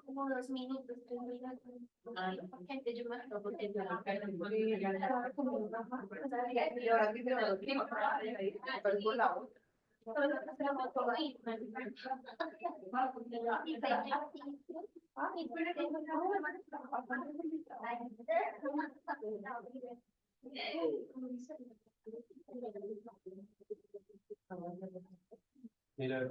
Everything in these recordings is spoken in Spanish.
Como 2 minutos, 3 minutos. Gente, yo me Mira,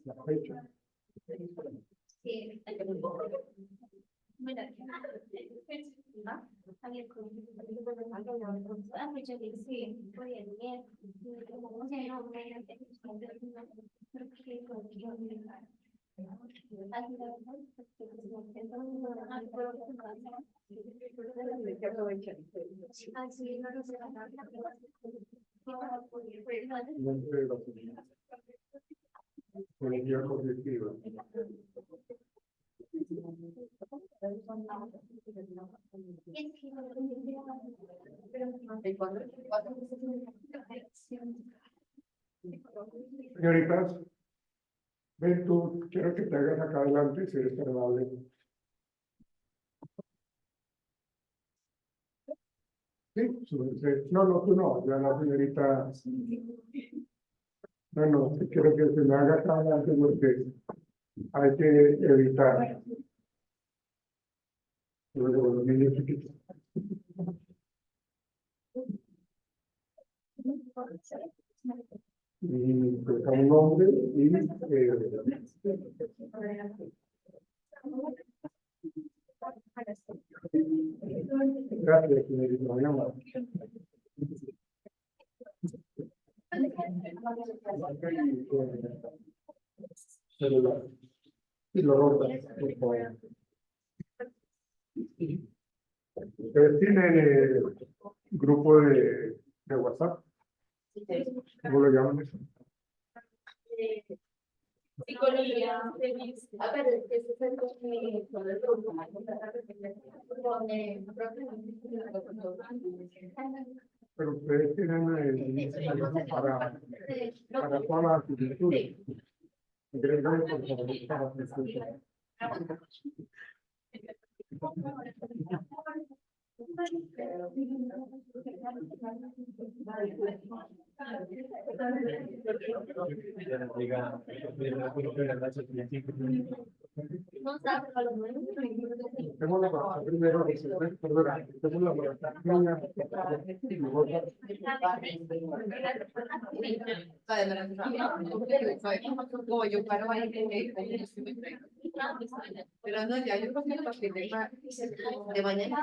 la fecha. Policía cognitiva. Señoritas, ven tú, quiero que te hagas acá adelante, si eres tan amable. Sí, no, tú no, ya la señorita. No, quiero que se me haga acá adelante porque hay que evitar los niños chiquitos. Y pues a un hombre y gracias, señorita. Celular. Y lo rotas, por favor. Ustedes tienen grupo de WhatsApp. ¿Cómo lo llaman eso? Psicología, pero es que ese es el con el grupo, Pero ustedes tienen el grupo para todas las actitudes. Agregan, por favor, para discutir. Tengo la palabra primero, perdona, tengo la palabra. Yo paro ahí, pero no, ya yo cogí el papel de mañana.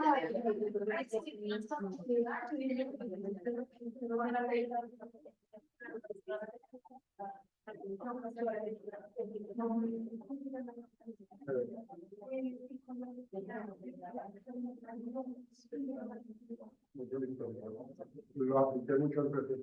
Lo apunté muchas veces.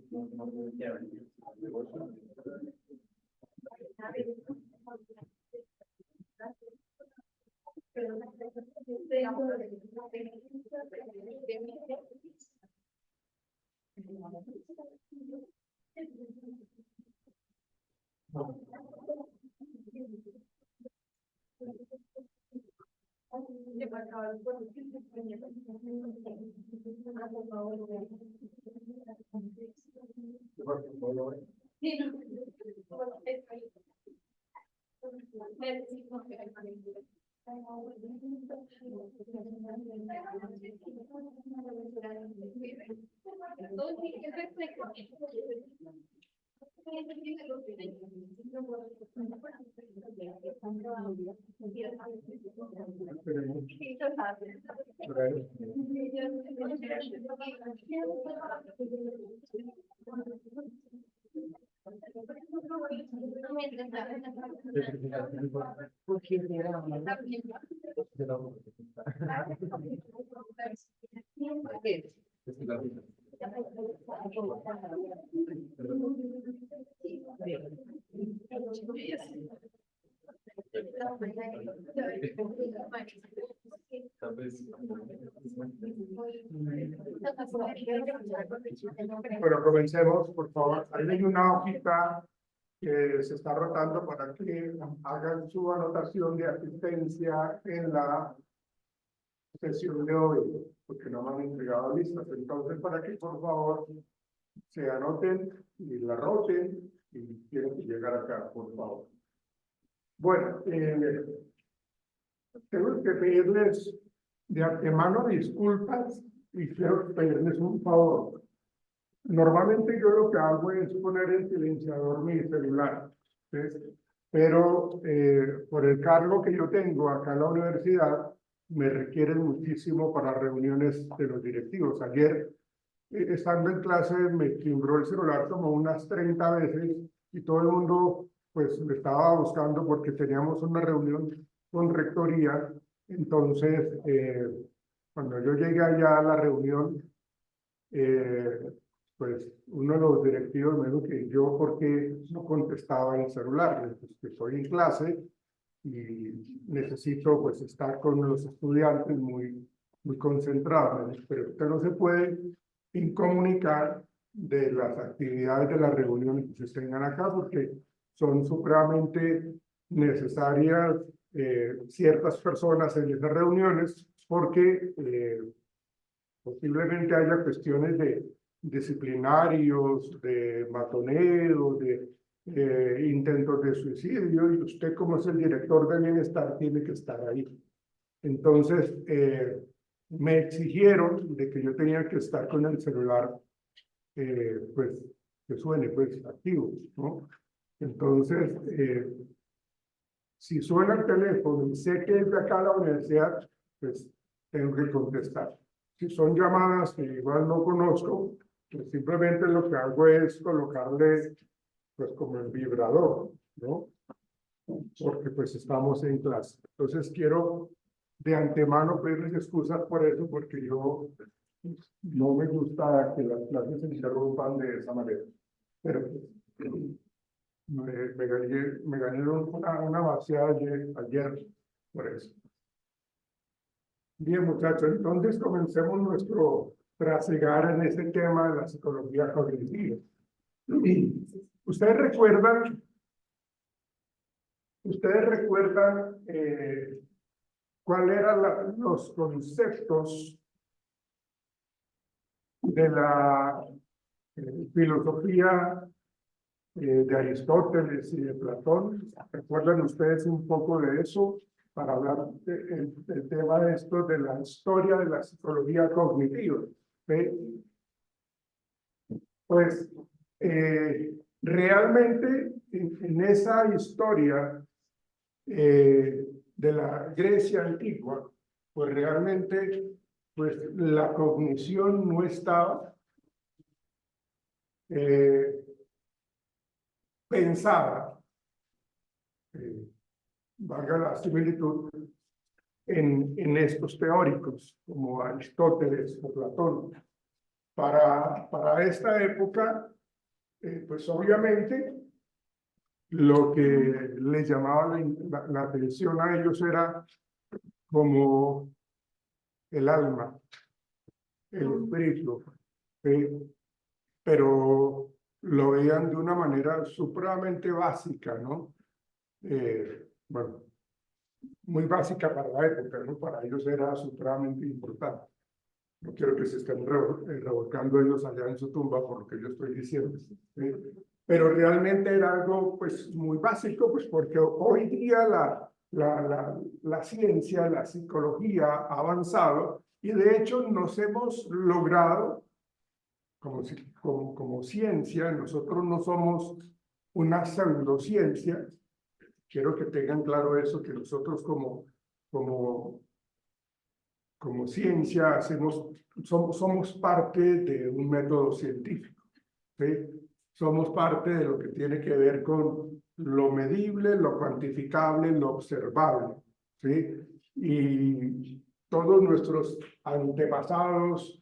Bueno, comencemos, por favor. Ahí hay una hojita que se está rotando para que hagan su anotación de asistencia en la sesión de hoy, porque no me han entregado listas. Entonces, para que por favor se anoten y la roten y tienen que llegar acá, por favor. Bueno, tengo que pedirles de antemano disculpas y quiero pedirles un favor. Normalmente yo lo que hago es poner en silenciador mi celular, ¿sí? Pero por el cargo que yo tengo acá en la universidad, me requieren muchísimo para reuniones de los directivos. Ayer, estando en clase, me timbró el celular como unas 30 veces y todo el mundo pues me estaba buscando porque teníamos una reunión con rectoría. Entonces, cuando yo llegué allá a la reunión, pues uno de los directivos me dijo que yo porque no contestaba el celular, pues, que estoy en clase y necesito pues estar con los estudiantes muy concentrados, pero usted no se puede incomunicar de las actividades de las reuniones que se tengan acá porque son supremamente necesarias ciertas personas en esas reuniones porque posiblemente haya cuestiones de disciplinarios, de matoneos, de intentos de suicidio, y usted como es el director de bienestar tiene que estar ahí. Entonces, me exigieron de que yo tenía que estar con el celular, pues, que suene, pues, activo, ¿no? Entonces, si suena el teléfono y sé que es de acá a la universidad, pues, tengo que contestar. Si son llamadas que igual no conozco, pues simplemente lo que hago es colocarle, pues, como el vibrador, ¿no? Porque pues estamos en clase. Entonces quiero de antemano pedirles excusas por eso, porque yo no me gusta que las clases se interrumpan de esa manera. Pero me gané una vaciada ayer por eso. Bien, muchachos, entonces comencemos nuestro trasegar en este tema de la psicología cognitiva. Ustedes recuerdan cuáles eran los conceptos de la filosofía de Aristóteles y de Platón. ¿Recuerdan ustedes un poco de eso? Para hablar del tema de esto, de la historia de la psicología cognitiva. ¿Sí? Pues realmente en esa historia de la Grecia antigua, pues realmente pues la cognición no estaba pensada, valga la similitud, en estos teóricos como Aristóteles o Platón. Para esta época, pues obviamente lo que les llamaba la atención a ellos era como el alma, el espíritu, pero lo veían de una manera supremamente básica, ¿no? Bueno, muy básica para la época, ¿no? Para ellos era supremamente importante. No quiero que se estén revolcando ellos allá en su tumba por lo que yo estoy diciendo. ¿Sí? Pero realmente era algo pues muy básico, pues porque hoy día la ciencia, la psicología ha avanzado y de hecho nos hemos logrado como ciencia, nosotros no somos una pseudociencia. Quiero que tengan claro eso, que nosotros como ciencia somos parte de un método científico, ¿sí? Somos parte de lo que tiene que ver con lo medible, lo cuantificable, lo observable, ¿sí? Y todos nuestros antepasados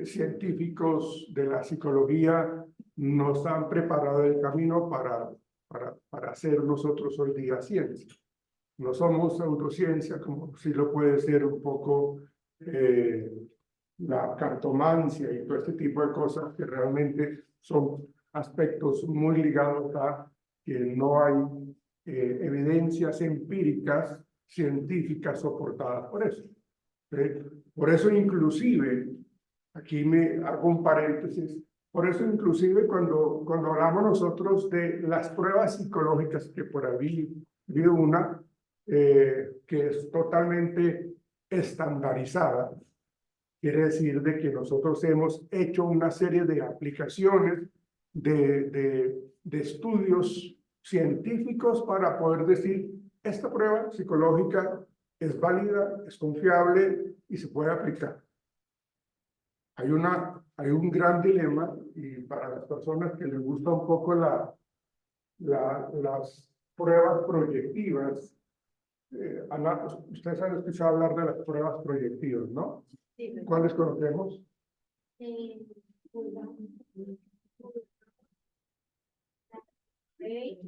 científicos de la psicología nos han preparado el camino para hacer nosotros hoy día ciencia. No somos pseudociencia, como sí lo puede ser un poco la cartomancia y todo este tipo de cosas que realmente son aspectos muy ligados a que no hay evidencias empíricas científicas soportadas por eso. Por eso inclusive, aquí me hago un paréntesis, por eso inclusive cuando hablamos nosotros de las pruebas psicológicas, que por ahí vi una que es totalmente estandarizada, quiere decir de que nosotros hemos hecho una serie de aplicaciones de estudios científicos para poder decir, esta prueba psicológica es válida, es confiable y se puede aplicar. Hay un gran dilema, y para las personas que les gusta un poco las pruebas proyectivas, ustedes han escuchado hablar de las pruebas proyectivas, ¿no? Sí. ¿Cuáles conocemos? Okay.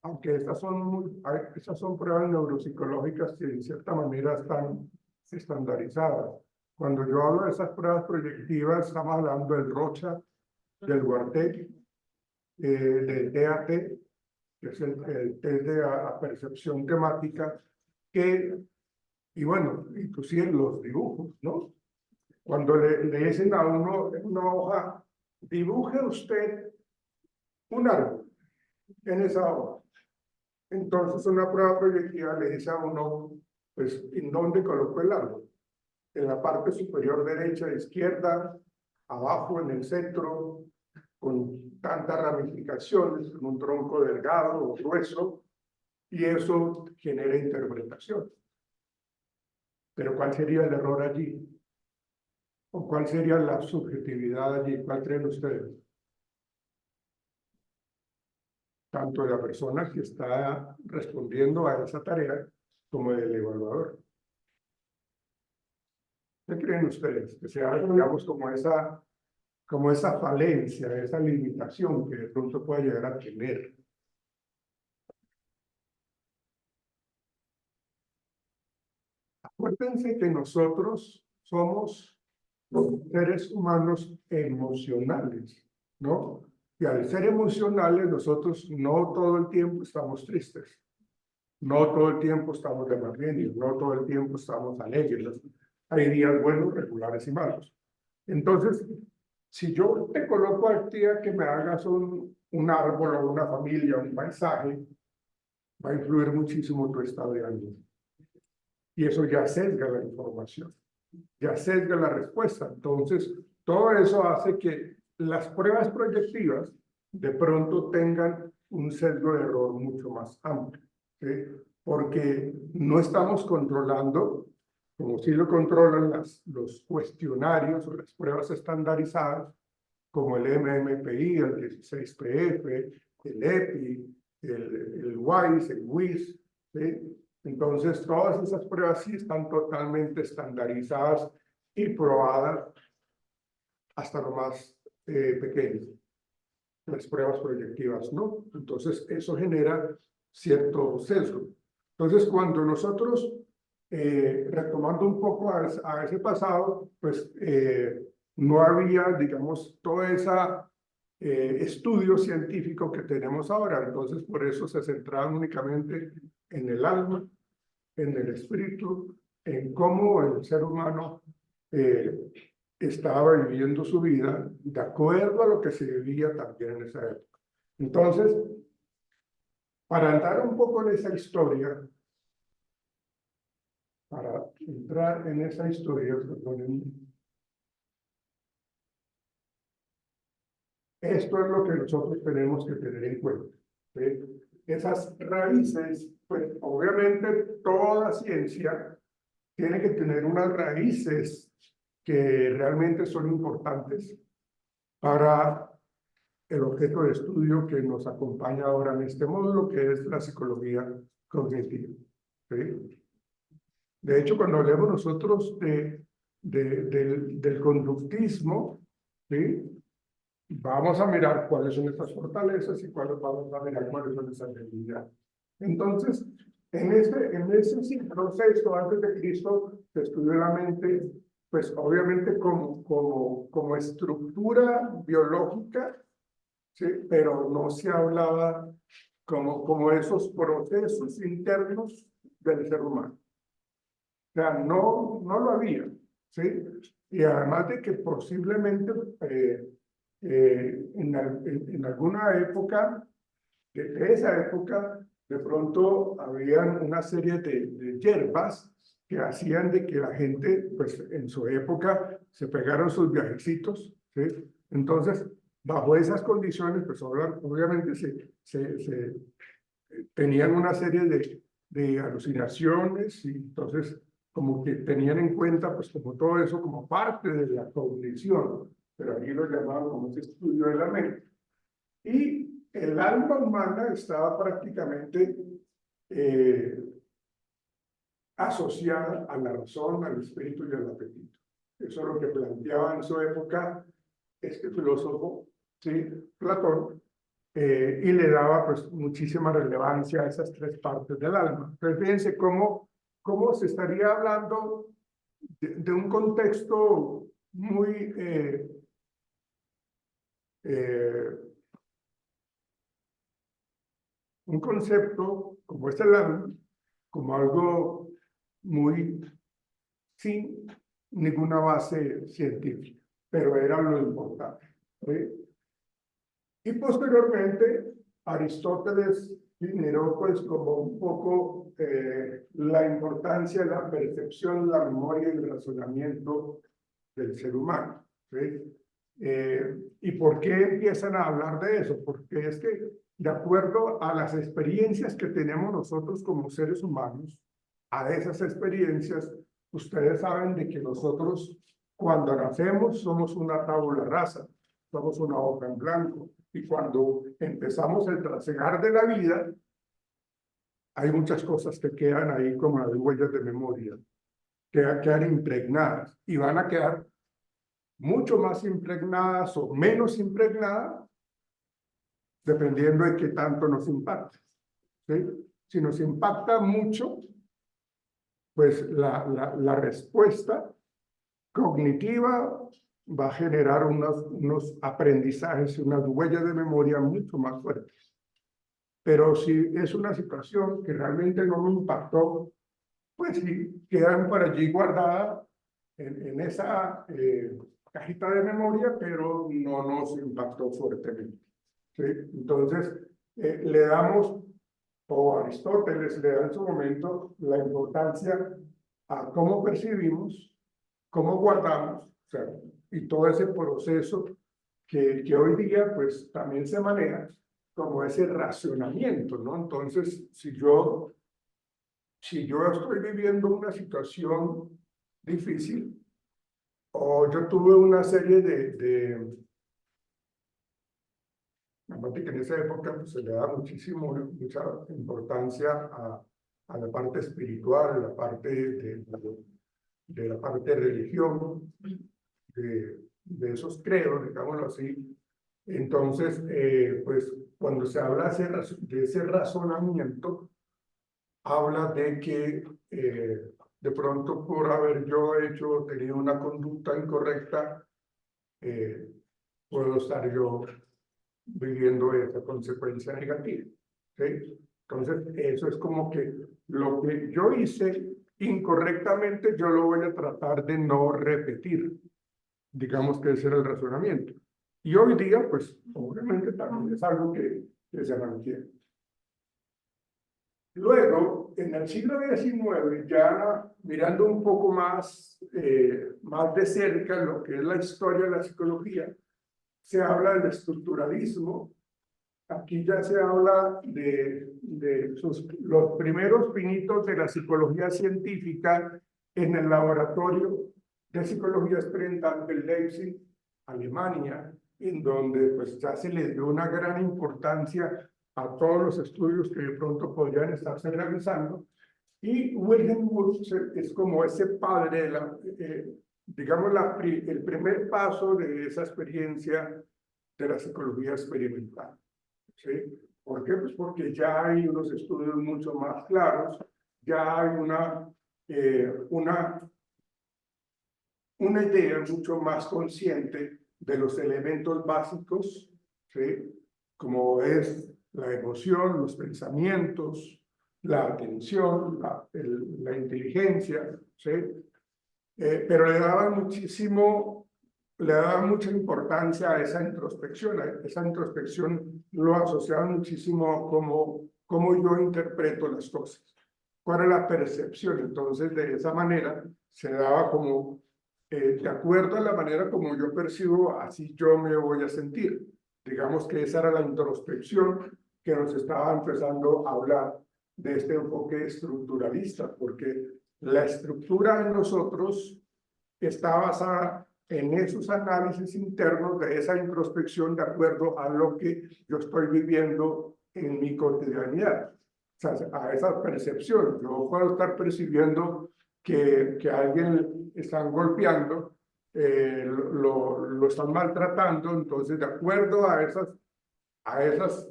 Aunque estas son pruebas neuropsicológicas que en cierta manera están estandarizadas. Cuando yo hablo de esas pruebas proyectivas, estamos hablando del Rocha, del Guartec, del TAT, que es el test de percepción temática, y bueno, inclusive los dibujos, ¿no? Cuando le dicen a uno en una hoja, dibuje usted un árbol en esa hoja. Entonces una prueba proyectiva le dice a uno, pues, ¿en dónde colocó el árbol? En la parte superior derecha, izquierda, abajo, en el centro, con tantas ramificaciones, con un tronco delgado o grueso, y eso genera interpretación. Pero ¿cuál sería el error allí? ¿O cuál sería la subjetividad allí? ¿Cuál creen ustedes? Tanto de la persona que está respondiendo a esa tarea como del evaluador. ¿Qué creen ustedes? Que sea, digamos, como esa falencia, esa limitación que de pronto puede llegar a tener. Acuérdense que nosotros somos seres humanos emocionales, ¿no? Y al ser emocionales, nosotros no todo el tiempo estamos tristes, no todo el tiempo estamos de mal genio, no todo el tiempo estamos alegres. Hay días buenos, regulares y malos. Entonces, si yo te coloco a ti a que me hagas un árbol o una familia, un paisaje, va a influir muchísimo tu estado de ánimo. Y eso ya sesga la información, ya sesga la respuesta. Entonces, todo eso hace que las pruebas proyectivas de pronto tengan un sesgo de error mucho más amplio, ¿sí? Porque no estamos controlando, como sí lo controlan los cuestionarios o las pruebas estandarizadas, como el MMPI, el 16PF, el EPI, el WISE, el WIS, ¿sí? Entonces, todas esas pruebas sí están totalmente estandarizadas y probadas hasta lo más pequeño. Las pruebas proyectivas, ¿no? Entonces, eso genera cierto sesgo. Entonces, cuando nosotros, retomando un poco a ese pasado, pues no había, digamos, toda esa estudio científico que tenemos ahora. Entonces, por eso se centraban únicamente en el alma, en el espíritu, en cómo el ser humano estaba viviendo su vida de acuerdo a lo que se vivía también en esa época. Entonces, para entrar un poco en esa historia, para entrar en esa historia, perdonen, esto es lo que nosotros tenemos que tener en cuenta, ¿sí? Esas raíces, pues obviamente toda ciencia tiene que tener unas raíces que realmente son importantes para el objeto de estudio que nos acompaña ahora en este módulo, que es la psicología cognitiva, ¿sí? De hecho, cuando hablemos nosotros del conductismo, ¿sí? Vamos a mirar cuáles son estas fortalezas y cuáles vamos a mirar cuáles son esas debilidades. Entonces, en ese proceso antes de Cristo se estudió la mente, pues obviamente como estructura biológica, ¿sí? Pero no se hablaba como esos procesos internos del ser humano. O sea, no lo había, ¿sí? Y además de que posiblemente en alguna época, de esa época, de pronto habían una serie de hierbas que hacían de que la gente, pues en su época, se pegaron sus viajecitos, ¿sí? Entonces, bajo esas condiciones, pues obviamente tenían una serie de alucinaciones y entonces como que tenían en cuenta, pues como todo eso como parte de la cognición, pero aquí lo llamaban como ese estudio de la mente. Y el alma humana estaba prácticamente asociada a la razón, al espíritu y al apetito. Eso es lo que planteaba en su época este filósofo, ¿sí? Platón, y le daba pues muchísima relevancia a esas tres partes del alma. Entonces fíjense cómo se estaría hablando de un contexto muy un concepto como es el alma, como algo muy sin ninguna base científica, pero era lo importante, ¿sí? Y posteriormente, Aristóteles generó pues como un poco la importancia de la percepción, la memoria y el razonamiento del ser humano, ¿sí? ¿Y por qué empiezan a hablar de eso? Porque es que de acuerdo a las experiencias que tenemos nosotros como seres humanos, a esas experiencias, ustedes saben de que nosotros cuando nacemos somos una tabula rasa, somos una hoja en blanco, y cuando empezamos el trasegar de la vida, hay muchas cosas que quedan ahí como las huellas de memoria, que van a quedar impregnadas y van a quedar mucho más impregnadas o menos impregnadas, dependiendo de qué tanto nos impacte, ¿sí? Si nos impacta mucho, pues la respuesta cognitiva va a generar unos aprendizajes, unas huellas de memoria mucho más fuertes. Pero si es una situación que realmente no me impactó, pues sí, quedan por allí guardadas en esa cajita de memoria, pero no nos impactó fuertemente, ¿sí? Entonces, le damos, o Aristóteles le da en su momento, la importancia a cómo percibimos, cómo guardamos, o sea, y todo ese proceso que hoy día pues también se maneja como ese racionamiento, ¿no? Entonces, si yo estoy viviendo una situación difícil, o yo tuve una serie aparte que en esa época pues, se le da mucha importancia a la parte espiritual, a la parte de la parte de religión, de esos credos, digámoslo así. Entonces, pues cuando se habla de ese razonamiento, habla de que de pronto por haber yo tenido una conducta incorrecta, puedo estar yo viviendo esa consecuencia negativa. ¿Sí? Entonces, eso es como que lo que yo hice incorrectamente, yo lo voy a tratar de no repetir. Digamos que ese era el razonamiento. Y hoy día, pues, obviamente también es algo que se mantiene. Luego, en el siglo XIX, ya mirando un poco más, más de cerca lo que es la historia de la psicología, se habla del estructuralismo. Aquí ya se habla de los primeros pinitos de la psicología científica en el laboratorio de psicología experimental de Leipzig, Alemania, en donde pues ya se le dio una gran importancia a todos los estudios que de pronto podrían estarse realizando. Y Wilhelm Wundt es como ese padre, de la, digamos, el primer paso de esa experiencia de la psicología experimental. ¿Sí? ¿Por qué? Pues porque ya hay unos estudios mucho más claros, ya hay una idea mucho más consciente de los elementos básicos, ¿sí? Como es la emoción, los pensamientos, la atención, la inteligencia, ¿sí? Pero le daba mucha importancia a esa introspección. Esa introspección lo asociaba muchísimo a cómo yo interpreto las cosas, cuál es la percepción. Entonces, de esa manera, se daba como, de acuerdo a la manera como yo percibo, así yo me voy a sentir. Digamos que esa era la introspección que nos estaba empezando a hablar de este enfoque estructuralista, porque la estructura en nosotros está basada en esos análisis internos de esa introspección de acuerdo a lo que yo estoy viviendo en mi cotidianidad. O sea, a esa percepción. Yo puedo estar percibiendo que a alguien están golpeando, lo están maltratando, entonces de acuerdo a esas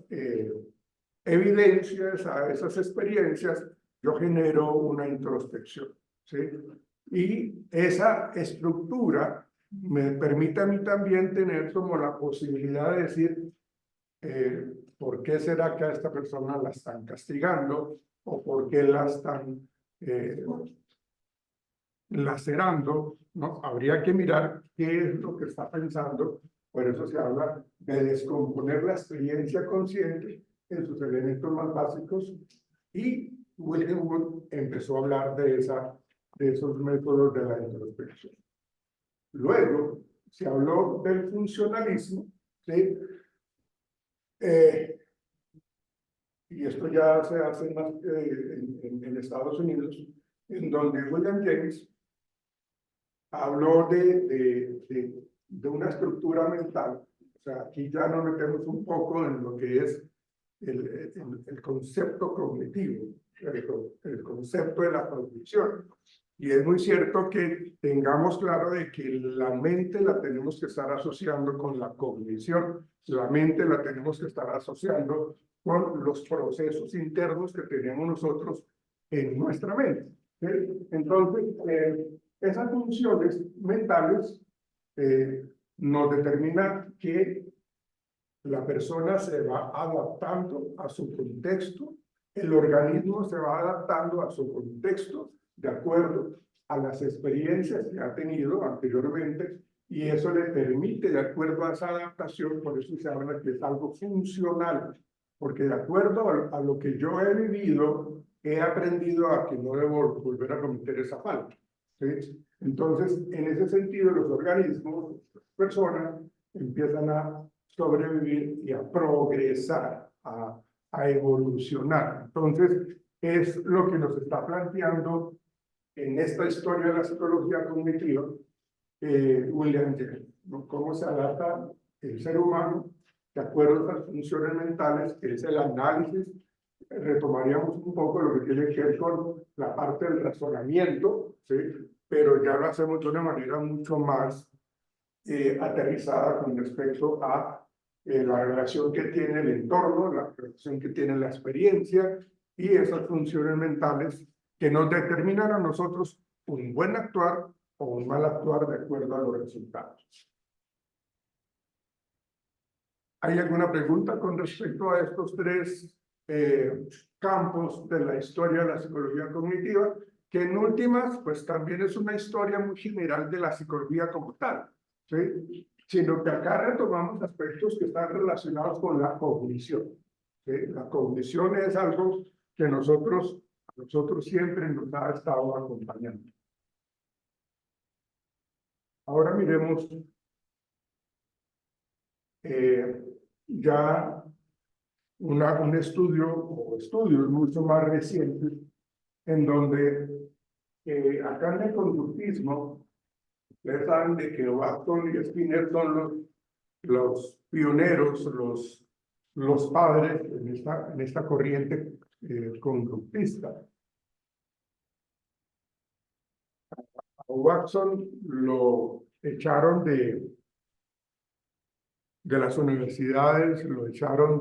evidencias, a esas experiencias, yo genero una introspección, ¿sí? Y esa estructura me permite a mí también tener como la posibilidad de decir, ¿por qué será que a esta persona la están castigando? ¿O por qué la están lacerando? ¿No? Habría que mirar qué es lo que está pensando. Por eso se habla de descomponer la experiencia consciente en sus elementos más básicos, y Wilhelm Wundt empezó a hablar de esos métodos de la introspección. Luego se habló del funcionalismo, ¿sí? Y esto ya se hace más en Estados Unidos, en donde William James habló de una estructura mental. O sea, aquí ya nos metemos un poco en lo que es el concepto cognitivo, el concepto de la cognición. Y es muy cierto que tengamos claro de que la mente la tenemos que estar asociando con la cognición, la mente la tenemos que estar asociando con los procesos internos que tenemos nosotros en nuestra mente. ¿Sí? Entonces, esas funciones mentales nos determinan que la persona se va adaptando a su contexto, el organismo se va adaptando a su contexto de acuerdo a las experiencias que ha tenido anteriormente, y eso le permite, de acuerdo a esa adaptación, por eso se habla que es algo funcional, porque de acuerdo a lo que yo he vivido, he aprendido a que no debo volver a cometer esa falta. ¿Sí? Entonces, en ese sentido, los organismos, las personas, empiezan a sobrevivir y a progresar, a evolucionar. Entonces, es lo que nos está planteando en esta historia de la psicología cognitiva William James, ¿no? Cómo se adapta el ser humano de acuerdo a las funciones mentales, que es el análisis. Retomaríamos un poco lo que tiene que ver con la parte del razonamiento, ¿sí? Pero ya lo hacemos de una manera mucho más aterrizada con respecto a la relación que tiene el entorno, la relación que tiene la experiencia y esas funciones mentales que nos determinan a nosotros un buen actuar o un mal actuar de acuerdo a los resultados. ¿Hay alguna pregunta con respecto a estos tres campos de la historia de la psicología cognitiva? Que en últimas, pues también es una historia muy general de la psicología como tal, ¿sí? Sino que acá retomamos aspectos que están relacionados con la cognición, ¿sí? La cognición es algo que a nosotros siempre nos ha estado acompañando. Ahora miremos ya un estudio o estudios mucho más recientes en donde acá en el conductismo, ustedes saben de que Watson y Skinner son los pioneros, los padres en esta corriente conductista. A Watson lo echaron de las universidades, lo echaron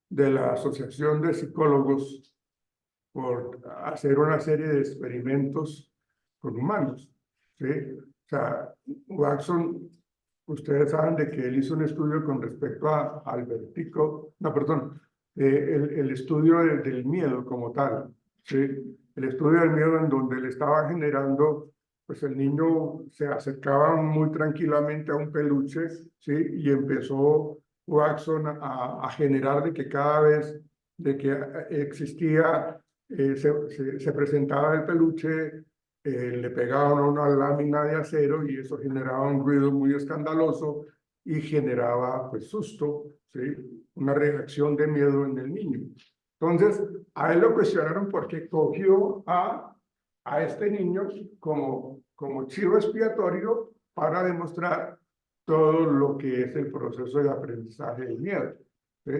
de la Asociación de Psicólogos por hacer una serie de experimentos con humanos, ¿sí? O sea, Watson, ustedes saben de que él hizo un estudio con respecto al vertigo, no, perdón, el estudio del miedo como tal, ¿sí? El estudio del miedo en donde le estaba generando, pues el niño se acercaba muy tranquilamente a un peluche, ¿sí? Y empezó Watson a generar de que cada vez de que existía, se presentaba el peluche, le pegaban una lámina de acero y eso generaba un ruido muy escandaloso y generaba pues susto, ¿sí? Una reacción de miedo en el niño. Entonces, a él lo cuestionaron porque cogió a este niño como chivo expiatorio para demostrar todo lo que es el proceso de aprendizaje del miedo, ¿sí?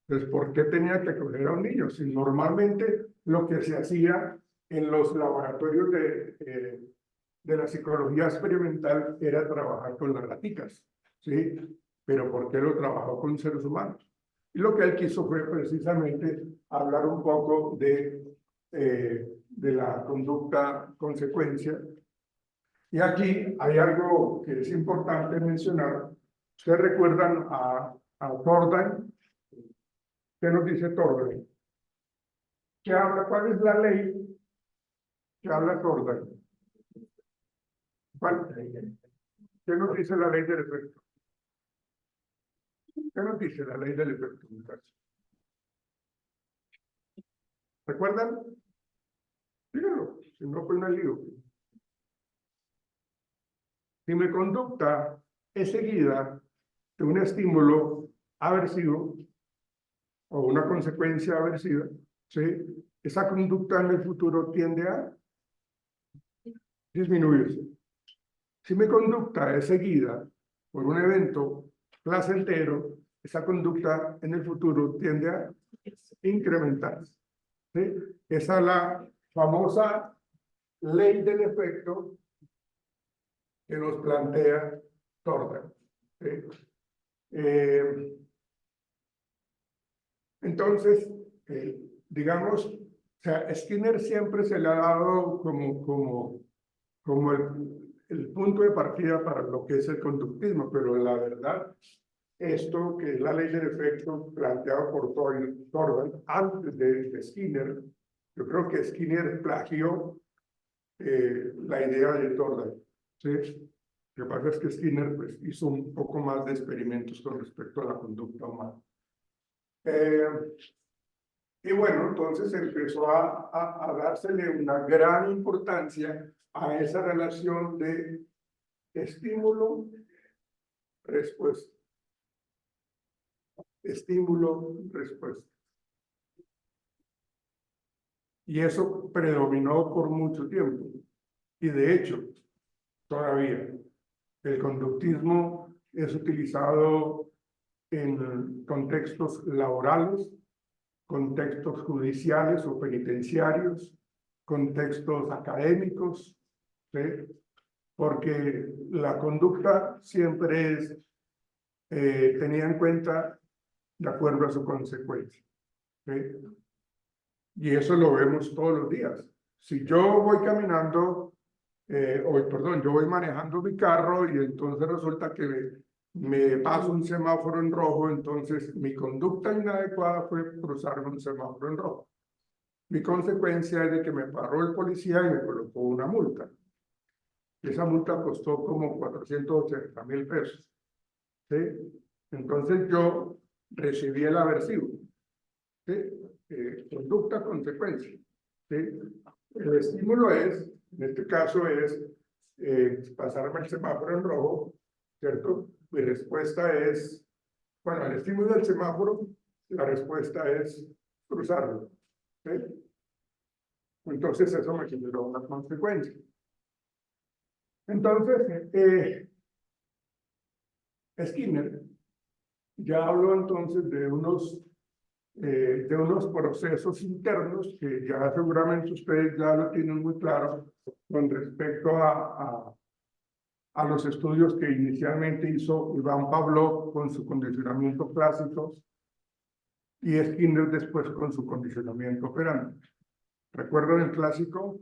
Entonces, ¿por qué tenía que coger a un niño? Si normalmente lo que se hacía en los laboratorios de la psicología experimental era trabajar con las raticas, ¿sí? Pero ¿por qué lo trabajó con seres humanos? Y lo que él quiso fue precisamente hablar un poco de la conducta consecuencia. Y aquí hay algo que es importante mencionar. ¿Ustedes recuerdan a Thorndike? ¿Qué nos dice Thorndike? ¿Qué habla? ¿Cuál es la ley que habla Thorndike? ¿Qué nos dice la ley del efecto? ¿Qué nos dice la ley del efecto, muchachos? ¿Recuerdan? Díganlo, si no, pues no hay lío. Si mi conducta es seguida de un estímulo aversivo o una consecuencia aversiva, ¿sí? Esa conducta en el futuro tiende a disminuirse. Si mi conducta es seguida por un evento placentero, esa conducta en el futuro tiende a incrementarse, ¿sí? Esa es la famosa ley del efecto que nos plantea Thorndike, ¿sí? Entonces, digamos, o sea, Skinner siempre se le ha dado como el punto de partida para lo que es el conductismo, pero la verdad, esto que es la ley del efecto planteado por Thorndike antes de Skinner, yo creo que Skinner plagió la idea de Thorndike, ¿sí? Lo que pasa es que Skinner pues, hizo un poco más de experimentos con respecto a la conducta humana. Y bueno, entonces empezó a dársele una gran importancia a esa relación de estímulo-respuesta. Estímulo-respuesta. Y eso predominó por mucho tiempo. Y de hecho, todavía, el conductismo es utilizado en contextos laborales, contextos judiciales o penitenciarios, contextos académicos, ¿sí? Porque la conducta siempre es tenida en cuenta de acuerdo a su consecuencia, ¿sí? Y eso lo vemos todos los días. Si yo voy caminando perdón, yo voy manejando mi carro y entonces resulta que me paso un semáforo en rojo, entonces mi conducta inadecuada fue cruzar un semáforo en rojo. Mi consecuencia es de que me paró el policía y me colocó una multa. Esa multa costó como 480,000 pesos. ¿Sí? Entonces yo recibí el aversivo. ¿Sí? Conducta, consecuencia. ¿Sí? El estímulo es, en este caso es pasarme el semáforo en rojo, ¿cierto? Mi respuesta es, bueno, el estímulo del semáforo, la respuesta es cruzarlo. ¿Sí? Entonces eso me generó una consecuencia. Entonces, Skinner ya habló entonces de unos procesos internos que ya seguramente ustedes ya lo tienen muy claro con respecto a los estudios que inicialmente hizo Iván Pavlov con su condicionamiento clásico y Skinner después con su condicionamiento operante. ¿Recuerdan el clásico?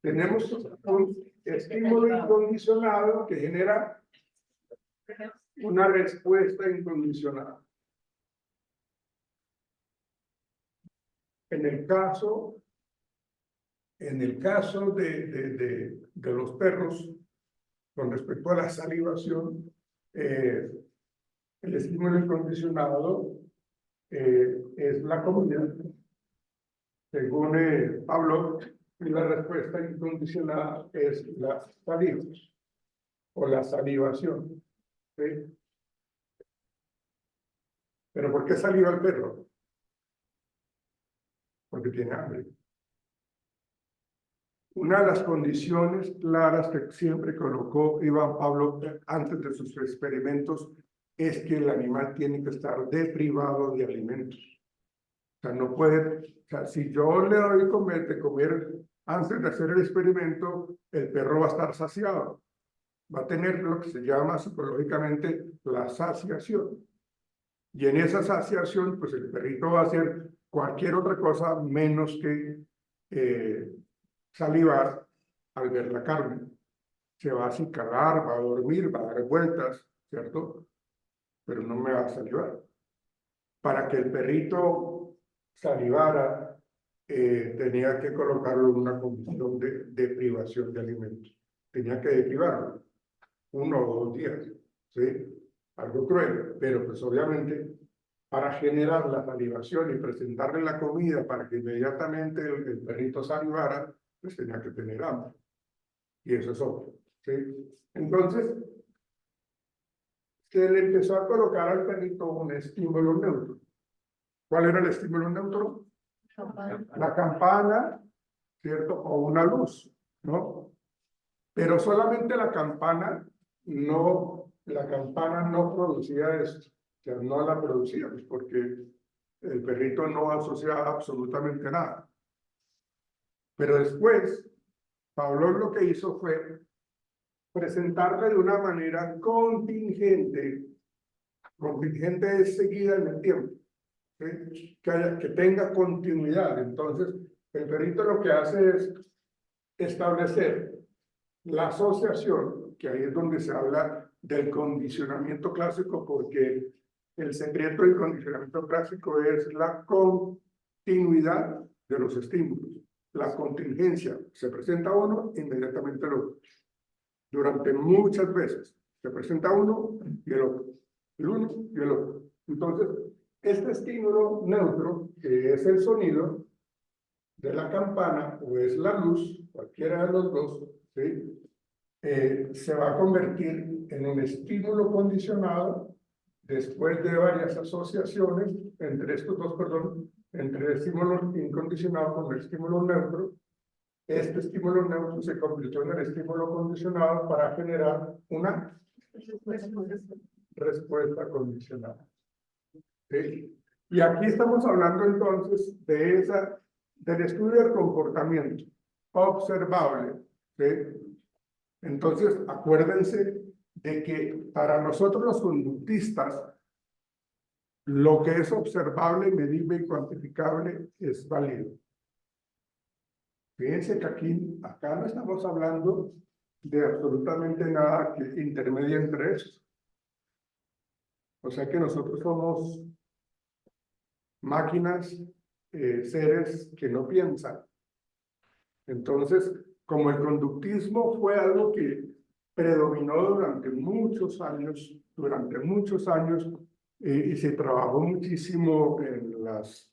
Tenemos un estímulo incondicionado que genera una respuesta incondicionada. En el caso de los perros, con respecto a la salivación, el estímulo incondicionado es la comida, según Pablo, y la respuesta incondicionada es la saliva o la salivación. ¿Sí? ¿Pero por qué saliva el perro? Porque tiene hambre. Una de las condiciones claras que siempre colocó Iván Pavlov antes de sus experimentos es que el animal tiene que estar deprivado de alimentos. O sea, no puede, o sea, si yo le doy de comer antes de hacer el experimento, el perro va a estar saciado. Va a tener lo que se llama psicológicamente la saciación. Y en esa saciación, pues el perrito va a hacer cualquier otra cosa menos que salivar al ver la carne. Se va a acicalar, va a dormir, va a dar vueltas, ¿cierto? Pero no me va a salivar. Para que el perrito salivara, tenía que colocarlo en una condición de privación de alimentos. Tenía que deprivarlo 1 o 2 días, ¿sí? Algo cruel, pero pues obviamente para generar la salivación y presentarle la comida para que inmediatamente el perrito salivara, pues tenía que tener hambre. Y eso es otro, ¿sí? Entonces, se le empezó a colocar al perrito un estímulo neutro. ¿Cuál era el estímulo neutro? La campana, ¿cierto? O una luz, ¿no? Pero solamente la campana no producía esto. O sea, no la producía, pues porque el perrito no asociaba absolutamente nada. Pero después, Pavlov lo que hizo fue presentarle de una manera contingente es seguida en el tiempo, ¿sí? Que tenga continuidad. Entonces, el perrito lo que hace es establecer la asociación, que ahí es donde se habla del condicionamiento clásico, porque el secreto del condicionamiento clásico es la continuidad de los estímulos. La contingencia, se presenta uno, inmediatamente el otro. Durante muchas veces se presenta uno y el otro, el uno y el otro. Entonces, este estímulo neutro, que es el sonido de la campana o es la luz, cualquiera de los dos, ¿sí? Se va a convertir en un estímulo condicionado después de varias asociaciones entre estos dos, perdón, entre el estímulo incondicionado con el estímulo neutro. Este estímulo neutro se convirtió en el estímulo condicionado para generar una respuesta condicionada. ¿Sí? Y aquí estamos hablando entonces del estudio del comportamiento observable. ¿Sí? Entonces, acuérdense de que para nosotros los conductistas, lo que es observable, medible y cuantificable es válido. Fíjense que acá no estamos hablando de absolutamente nada que intermedia entre eso. O sea que nosotros somos máquinas, seres que no piensan. Entonces, como el conductismo fue algo que predominó durante muchos años, y se trabajó muchísimo en las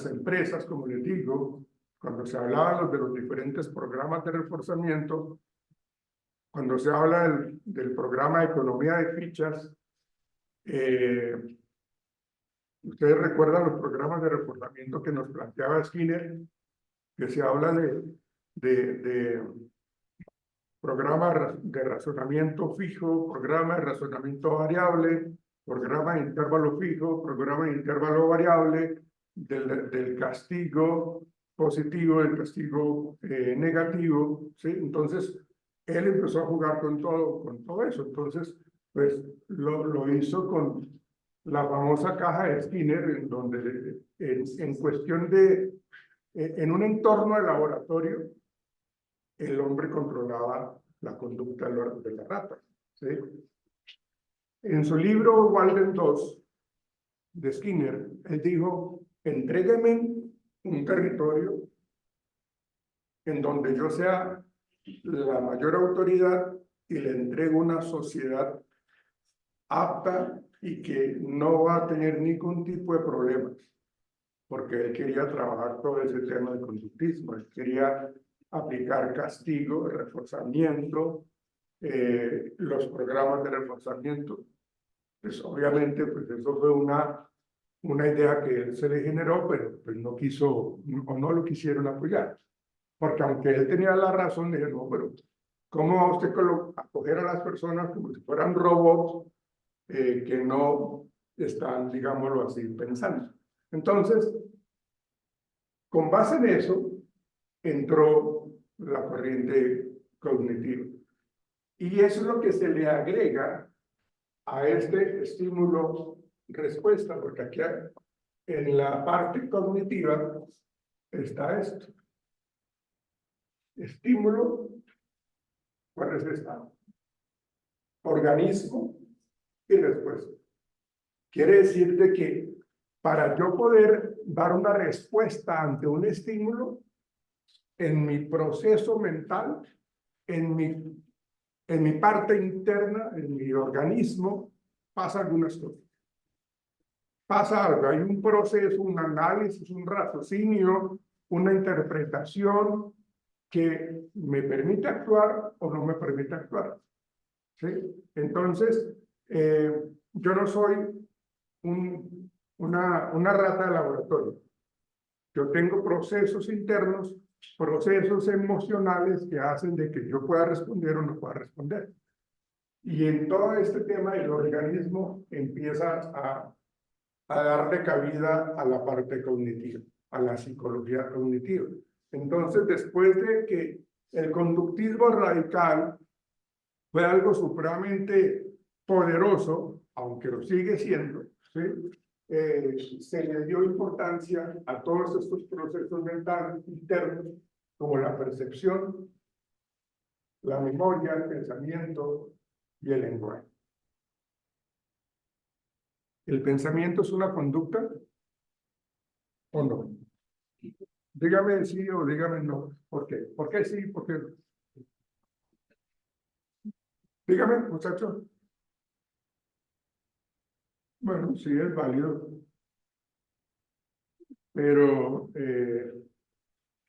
empresas, como les digo, cuando se hablaba de los diferentes programas de reforzamiento, cuando se habla del programa de economía de fichas, ustedes recuerdan los programas de reforzamiento que nos planteaba Skinner, que se habla de programa de razonamiento fijo, programa de razonamiento variable, programa de intervalo fijo, programa de intervalo variable, del castigo positivo, del castigo negativo, ¿sí? Entonces, él empezó a jugar con todo eso. Entonces, pues, lo hizo con la famosa caja de Skinner, en donde en cuestión en un entorno de laboratorio, el hombre controlaba la conducta de la rata, ¿sí? En su libro Walden 2 de Skinner, él dijo, entrégueme un territorio en donde yo sea la mayor autoridad y le entrego una sociedad apta y que no va a tener ningún tipo de problemas, porque él quería trabajar todo ese tema del conductismo, él quería aplicar castigo, reforzamiento, los programas de reforzamiento. Pues obviamente, pues eso fue una idea que él se le generó, pero pues no quiso o no lo quisieron apoyar. Porque aunque él tenía la razón, le dijo, no, pero ¿cómo va usted a acoger a las personas como si fueran robots que no están, digámoslo así, pensando? Entonces, con base en eso, entró la corriente cognitiva. Y eso es lo que se le agrega a este estímulo-respuesta, porque aquí en la parte cognitiva está esto. Estímulo, ¿cuál es esta? Organismo y respuesta. Quiere decir de que para yo poder dar una respuesta ante un estímulo, en mi proceso mental, en mi parte interna, en mi organismo, pasa algunas cosas. Pasa algo, hay un proceso, un análisis, un raciocinio, una interpretación que me permite actuar o no me permite actuar, ¿sí? Entonces, yo no soy una rata de laboratorio. Yo tengo procesos internos, procesos emocionales que hacen de que yo pueda responder o no pueda responder. Y en todo este tema el organismo empieza a darle cabida a la parte cognitiva, a la psicología cognitiva. Entonces, después de que el conductismo radical fue algo supremamente poderoso, aunque lo sigue siendo, ¿sí? Se le dio importancia a todos estos procesos mentales internos, como la percepción, la memoria, el pensamiento y el lenguaje. ¿El pensamiento es una conducta o no? Dígame sí o dígame no. ¿Por qué? ¿Por qué sí? ¿Por qué no? Dígame, muchachos. Bueno, sí es válido, pero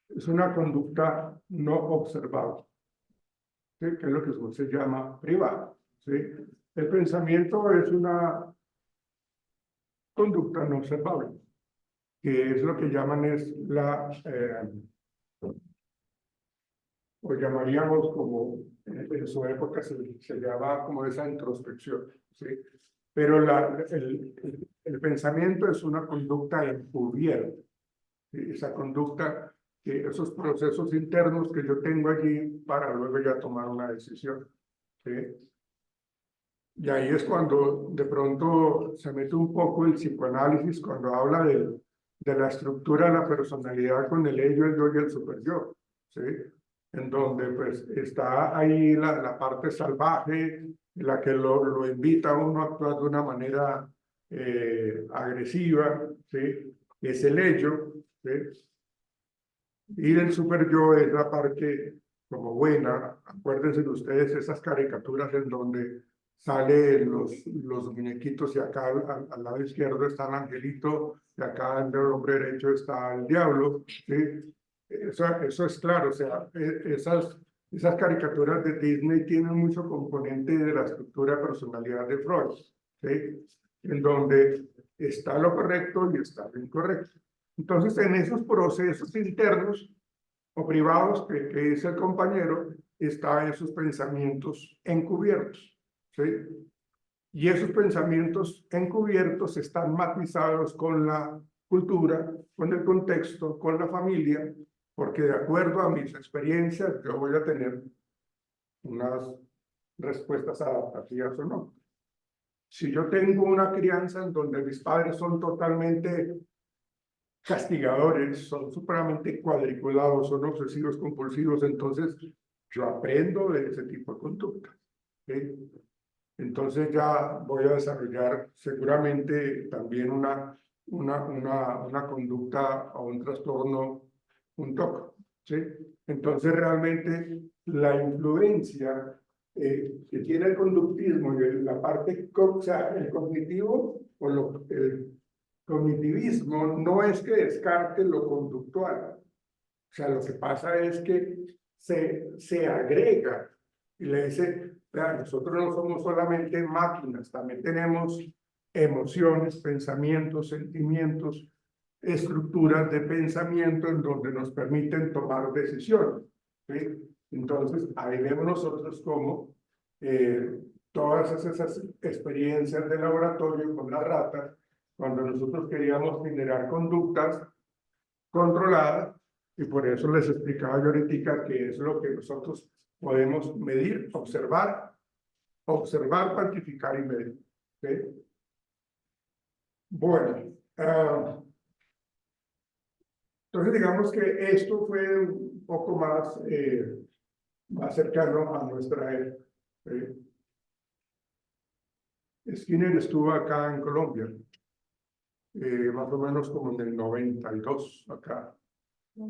es una conducta no observable, ¿sí? Que es lo que se llama privada, ¿sí? El pensamiento es una conducta no observable, que es lo que llaman o llamaríamos como en su época se llamaba como esa introspección, ¿sí? Pero el pensamiento es una conducta encubierta, ¿sí? Esa conducta, esos procesos internos que yo tengo allí para luego ya tomar una decisión, ¿sí? Y ahí es cuando de pronto se mete un poco el psicoanálisis cuando habla de la estructura de la personalidad con el ello, el yo y el superyo, ¿sí? En donde pues está ahí la parte salvaje, la que lo invita a uno a actuar de una manera agresiva, ¿sí? Es el ello, ¿sí? Y el superyo es la parte como buena. Acuérdense de ustedes esas caricaturas en donde salen los muñequitos y acá al lado izquierdo está el angelito y acá al lado hombre derecho está el diablo, ¿sí? Eso es claro, o sea, esas caricaturas de Disney tienen mucho componente de la estructura de personalidad de Freud, ¿sí? En donde está lo correcto y está lo incorrecto. Entonces, en esos procesos internos o privados que dice el compañero, están esos pensamientos encubiertos, ¿sí? Y esos pensamientos encubiertos están matizados con la cultura, con el contexto, con la familia, porque de acuerdo a mis experiencias, yo voy a tener unas respuestas adaptativas o no. Si yo tengo una crianza en donde mis padres son totalmente castigadores, son supremamente cuadriculados, son obsesivos compulsivos, entonces yo aprendo de ese tipo de conducta, ¿sí? Entonces ya voy a desarrollar seguramente también una conducta o un trastorno, un TOC, ¿sí? Entonces realmente la influencia que tiene el conductismo y la parte, o sea, el cognitivo o el cognitivismo no es que descarte lo conductual. O sea, lo que pasa es que se agrega y le dice, vea, nosotros no somos solamente máquinas, también tenemos emociones, pensamientos, sentimientos, estructuras de pensamiento en donde nos permiten tomar decisiones, ¿sí? Entonces, ahí vemos nosotros cómo todas esas experiencias de laboratorio con las ratas, cuando nosotros queríamos generar conductas controladas, y por eso les explicaba yo ahorita que es lo que nosotros podemos medir, observar, cuantificar y medir, ¿sí? Bueno, entonces digamos que esto fue un poco más cercano a nuestra época, ¿sí? Skinner estuvo acá en Colombia, más o menos como en el 92, acá.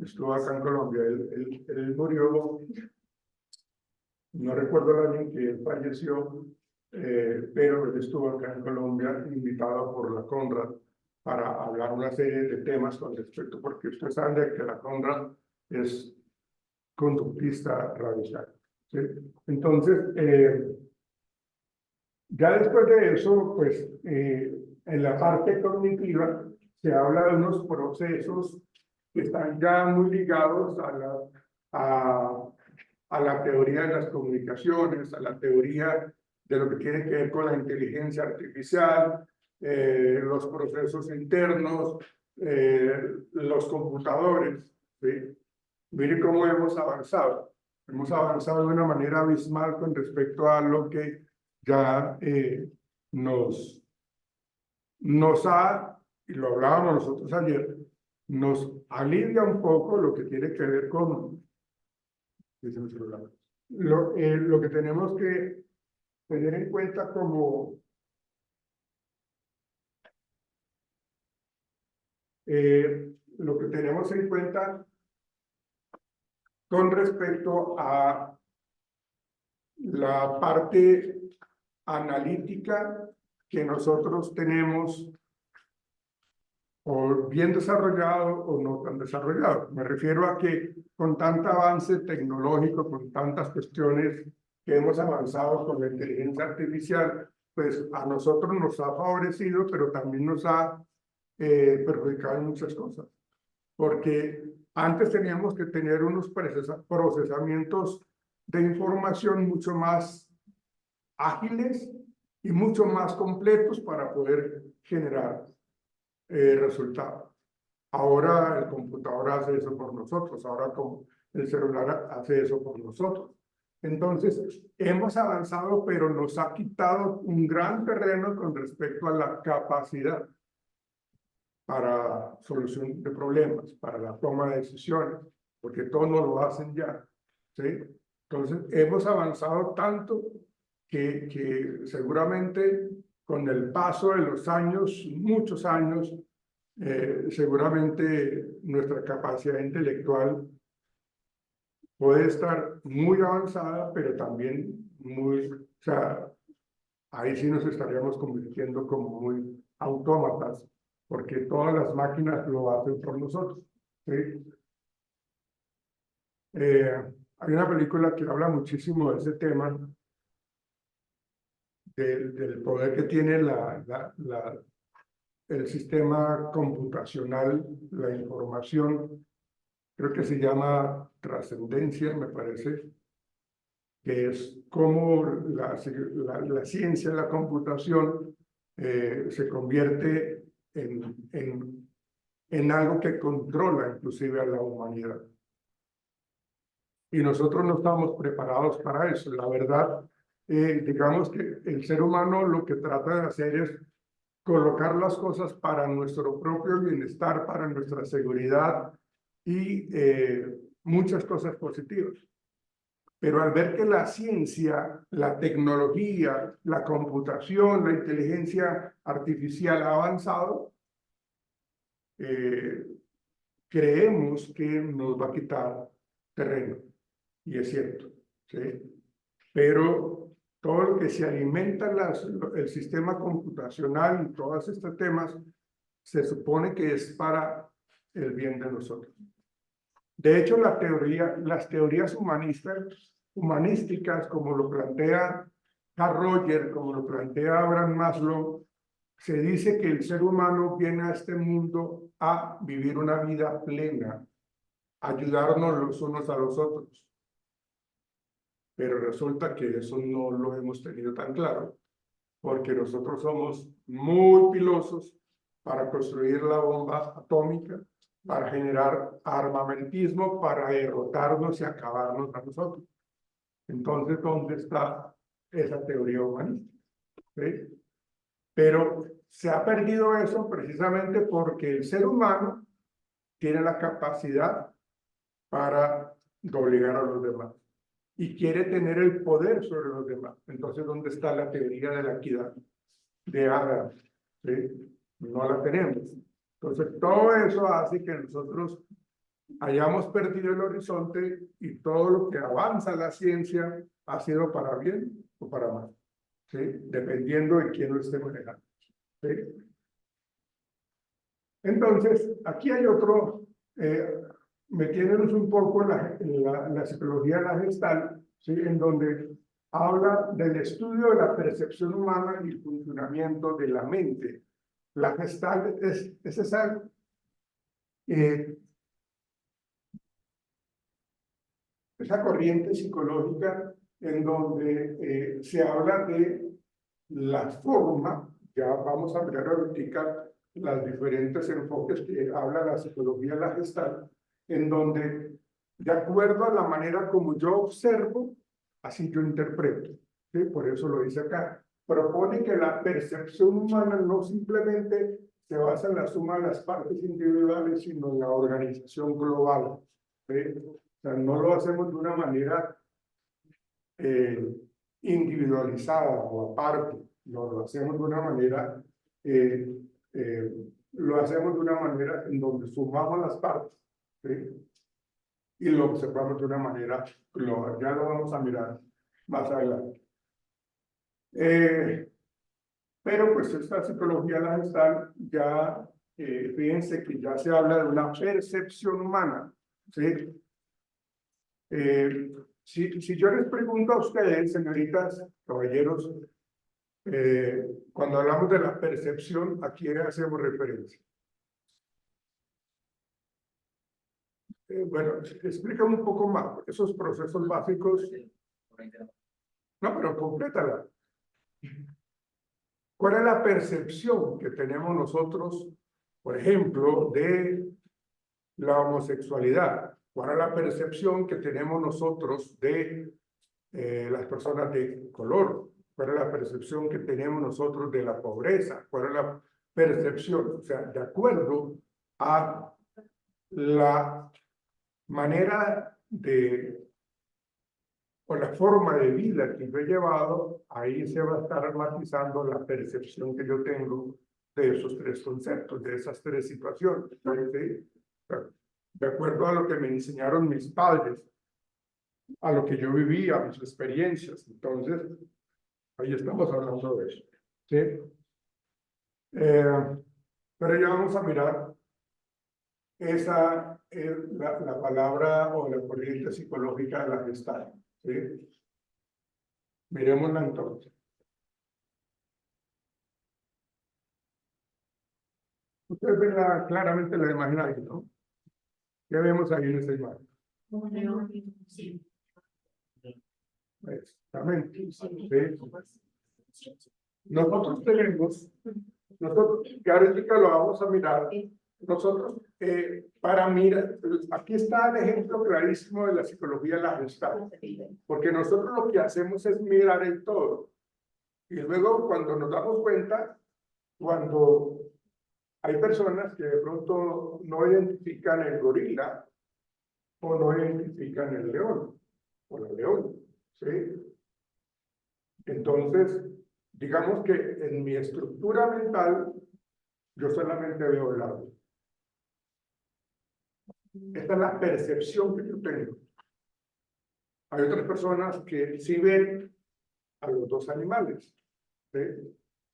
Estuvo acá en Colombia. Él murió, no recuerdo el año en que él falleció, pero él estuvo acá en Colombia, invitado por la Conrad para hablar una serie de temas con respecto, porque ustedes saben que la Conrad es conductista radical, ¿sí? Entonces, ya después de eso, pues, en la parte cognitiva se habla de unos procesos que están ya muy ligados a la teoría de las comunicaciones, a la teoría de lo que tiene que ver con la inteligencia artificial, los procesos internos, los computadores, ¿sí? Mire cómo hemos avanzado. Hemos avanzado de una manera abismal con respecto a lo que ya nos ha, y lo hablábamos nosotros ayer, nos alivia un poco lo que tiene que ver con lo que tenemos que tener en cuenta como lo que tenemos en cuenta con respecto a la parte analítica que nosotros tenemos o bien desarrollado o no tan desarrollado. Me refiero a que con tanto avance tecnológico, con tantas cuestiones que hemos avanzado con la inteligencia artificial, pues a nosotros nos ha favorecido, pero también nos ha perjudicado en muchas cosas. Porque antes teníamos que tener unos procesamientos de información mucho más ágiles y mucho más completos para poder generar resultados. Ahora el computador hace eso por nosotros, ahora el celular hace eso por nosotros. Entonces, hemos avanzado, pero nos ha quitado un gran terreno con respecto a la capacidad. para solución de problemas, para la toma de decisiones, porque todos no lo hacen ya, ¿sí? Entonces, hemos avanzado tanto que seguramente con el paso de los años, muchos años, seguramente nuestra capacidad intelectual puede estar muy avanzada, pero también muy, o sea, ahí sí nos estaríamos convirtiendo como muy autómatas, porque todas las máquinas lo hacen por nosotros, ¿sí? Hay una película que habla muchísimo de ese tema, del poder que tiene el sistema computacional, la información, creo que se llama Trascendencia, me parece, que es cómo la ciencia, la computación, se convierte en algo que controla inclusive a la humanidad. Y nosotros no estamos preparados para eso. La verdad, digamos que el ser humano lo que trata de hacer es colocar las cosas para nuestro propio bienestar, para nuestra seguridad y muchas cosas positivas. Pero al ver que la ciencia, la tecnología, la computación, la inteligencia artificial ha avanzado, creemos que nos va a quitar terreno. Y es cierto, ¿sí? Pero todo lo que se alimenta el sistema computacional y todos estos temas, se supone que es para el bien de nosotros. De hecho, las teorías humanísticas, como lo plantea Carl Rogers, como lo plantea Abraham Maslow, se dice que el ser humano viene a este mundo a vivir una vida plena, ayudarnos los unos a los otros. Pero resulta que eso no lo hemos tenido tan claro, porque nosotros somos muy pilosos para construir la bomba atómica, para generar armamentismo, para derrotarnos y acabarnos a nosotros. Entonces, ¿dónde está esa teoría humanista? ¿Sí? Pero se ha perdido eso precisamente porque el ser humano tiene la capacidad para doblegar a los demás y quiere tener el poder sobre los demás. Entonces, ¿dónde está la teoría de la equidad de Adam? ¿Sí? No la tenemos. Entonces, todo eso hace que nosotros hayamos perdido el horizonte y todo lo que avanza la ciencia ha sido para bien o para mal, ¿sí? Dependiendo de quién lo esté manejando, ¿sí? Entonces, aquí hay otro, metiéndonos un poco en la psicología de la Gestalt, ¿sí? En donde habla del estudio de la percepción humana y el funcionamiento de la mente. La Gestalt es esa corriente psicológica en donde se habla de la forma, ya vamos a ver ahorita los diferentes enfoques que habla la psicología de la Gestalt, en donde, de acuerdo a la manera como yo observo, así yo interpreto, ¿sí? Por eso lo dice acá. Propone que la percepción humana no simplemente se basa en la suma de las partes individuales, sino en la organización global, ¿sí? O sea, no lo hacemos de una manera individualizada o aparte, no, lo hacemos de una manera, en donde sumamos las partes, ¿sí? Y lo observamos de una manera global. Ya lo vamos a mirar más adelante. Pero pues esta psicología la Gestalt ya, fíjense que ya se habla de una percepción humana, ¿sí? Si yo les pregunto a ustedes, señoritas, caballeros, cuando hablamos de la percepción, ¿a quién hacemos referencia? Bueno, explícame un poco más, esos procesos básicos. No, pero complétala. ¿Cuál es la percepción que tenemos nosotros, por ejemplo, de la homosexualidad? ¿Cuál es la percepción que tenemos nosotros de las personas de color? ¿Cuál es la percepción que tenemos nosotros de la pobreza? ¿Cuál es la percepción, o sea, de acuerdo a la manera de o la forma de vida que yo he llevado, ahí se va a estar matizando la percepción que yo tengo de esos tres conceptos, de esas tres situaciones. ¿Sí? De acuerdo a lo que me enseñaron mis padres, a lo que yo viví, a mis experiencias. Entonces, ahí estamos hablando de eso. ¿Sí? Pero ya vamos a mirar esa la palabra o la corriente psicológica de la Gestalt. ¿Sí? Miremosla entonces. Ustedes ven claramente la imagen ahí, ¿no? ¿Qué vemos ahí en esa imagen? Sí. Exactamente. ¿Sí? Nosotros tenemos, que ahorita lo vamos a mirar, nosotros, para mirar, aquí está el ejemplo clarísimo de la psicología de la Gestalt, porque nosotros lo que hacemos es mirar el todo, y luego cuando nos damos cuenta, cuando hay personas que de pronto no identifican el gorila, o no identifican el león, o la leona, ¿sí? Entonces, digamos que en mi estructura mental, yo solamente veo el árbol. Esta es la percepción que yo tengo. Hay otras personas que sí ven a los dos animales. ¿Sí?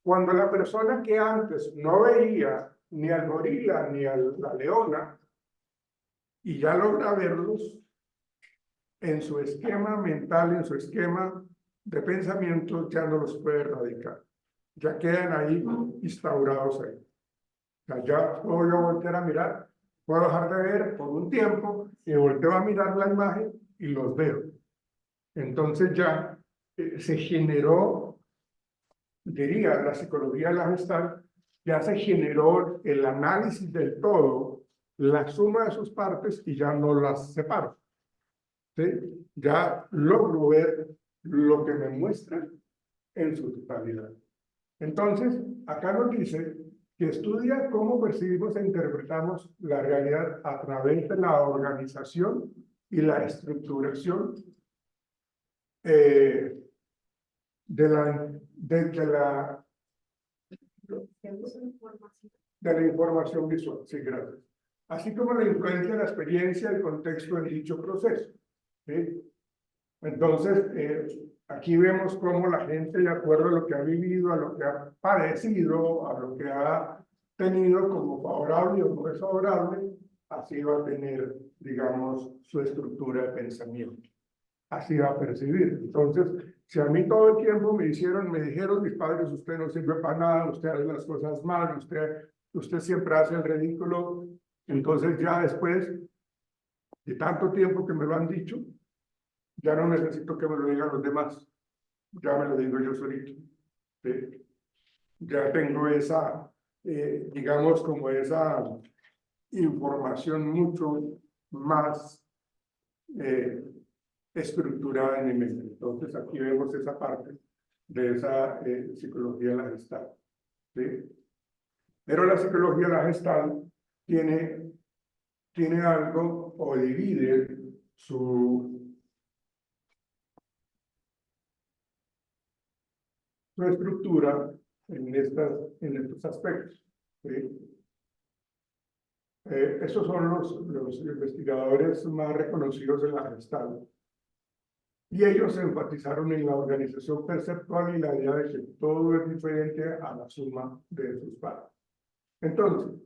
Cuando la persona que antes no veía ni al gorila ni a la leona, y ya logra verlos en su esquema mental, en su esquema de pensamiento, ya no los puede erradicar. Ya quedan ahí instaurados ahí. O sea, ya puedo yo voltear a mirar, puedo dejar de ver por un tiempo y volteo a mirar la imagen y los veo. Entonces ya se generó, diría la psicología de la Gestalt, ya se generó el análisis del todo, la suma de sus partes y ya no las separo. ¿Sí? Ya logro ver lo que me muestra en su totalidad. Entonces, acá nos dice que estudia cómo percibimos e interpretamos la realidad a través de la organización y la estructuración de la información visual. Sí, gracias. Así como la influencia de la experiencia y el contexto en dicho proceso. ¿Sí? Entonces, aquí vemos cómo la gente, de acuerdo a lo que ha vivido, a lo que ha padecido, a lo que ha tenido como favorable o no desfavorable, así va a tener, digamos, su estructura de pensamiento. Así va a percibir. Entonces, si a mí todo el tiempo me dijeron mis padres, usted no sirve para nada, usted hace las cosas mal, usted siempre hace el ridículo, entonces ya después de tanto tiempo que me lo han dicho, ya no necesito que me lo digan los demás, ya me lo digo yo solito. ¿Sí? Ya tengo esa, digamos, como esa información mucho más estructurada en mi mente. Entonces aquí vemos esa parte de esa psicología de la Gestalt. ¿Sí? Pero la psicología de la Gestalt tiene algo o divide su estructura en estos aspectos. ¿Sí? Esos son los investigadores más reconocidos en la Gestalt. Y ellos enfatizaron en la organización perceptual y la idea de que todo es diferente a la suma de sus partes. Entonces,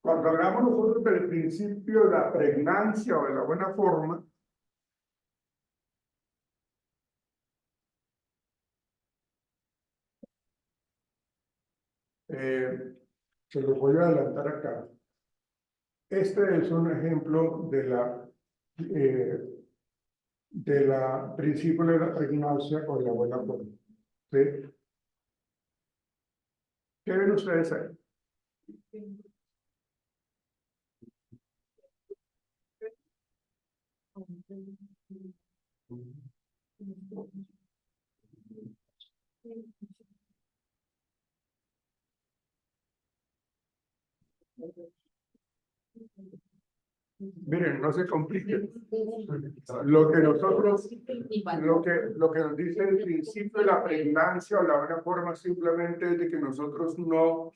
cuando hablamos nosotros del principio de la pregnancia o de la buena forma, se los voy a adelantar acá. Este es un ejemplo de la principio de la pregnancia o de la buena forma. ¿Sí? ¿Qué ven ustedes ahí? Miren, no se compliquen. Lo que nosotros, lo que nos dice el principio de la pregnancia o la buena forma simplemente es de que nosotros no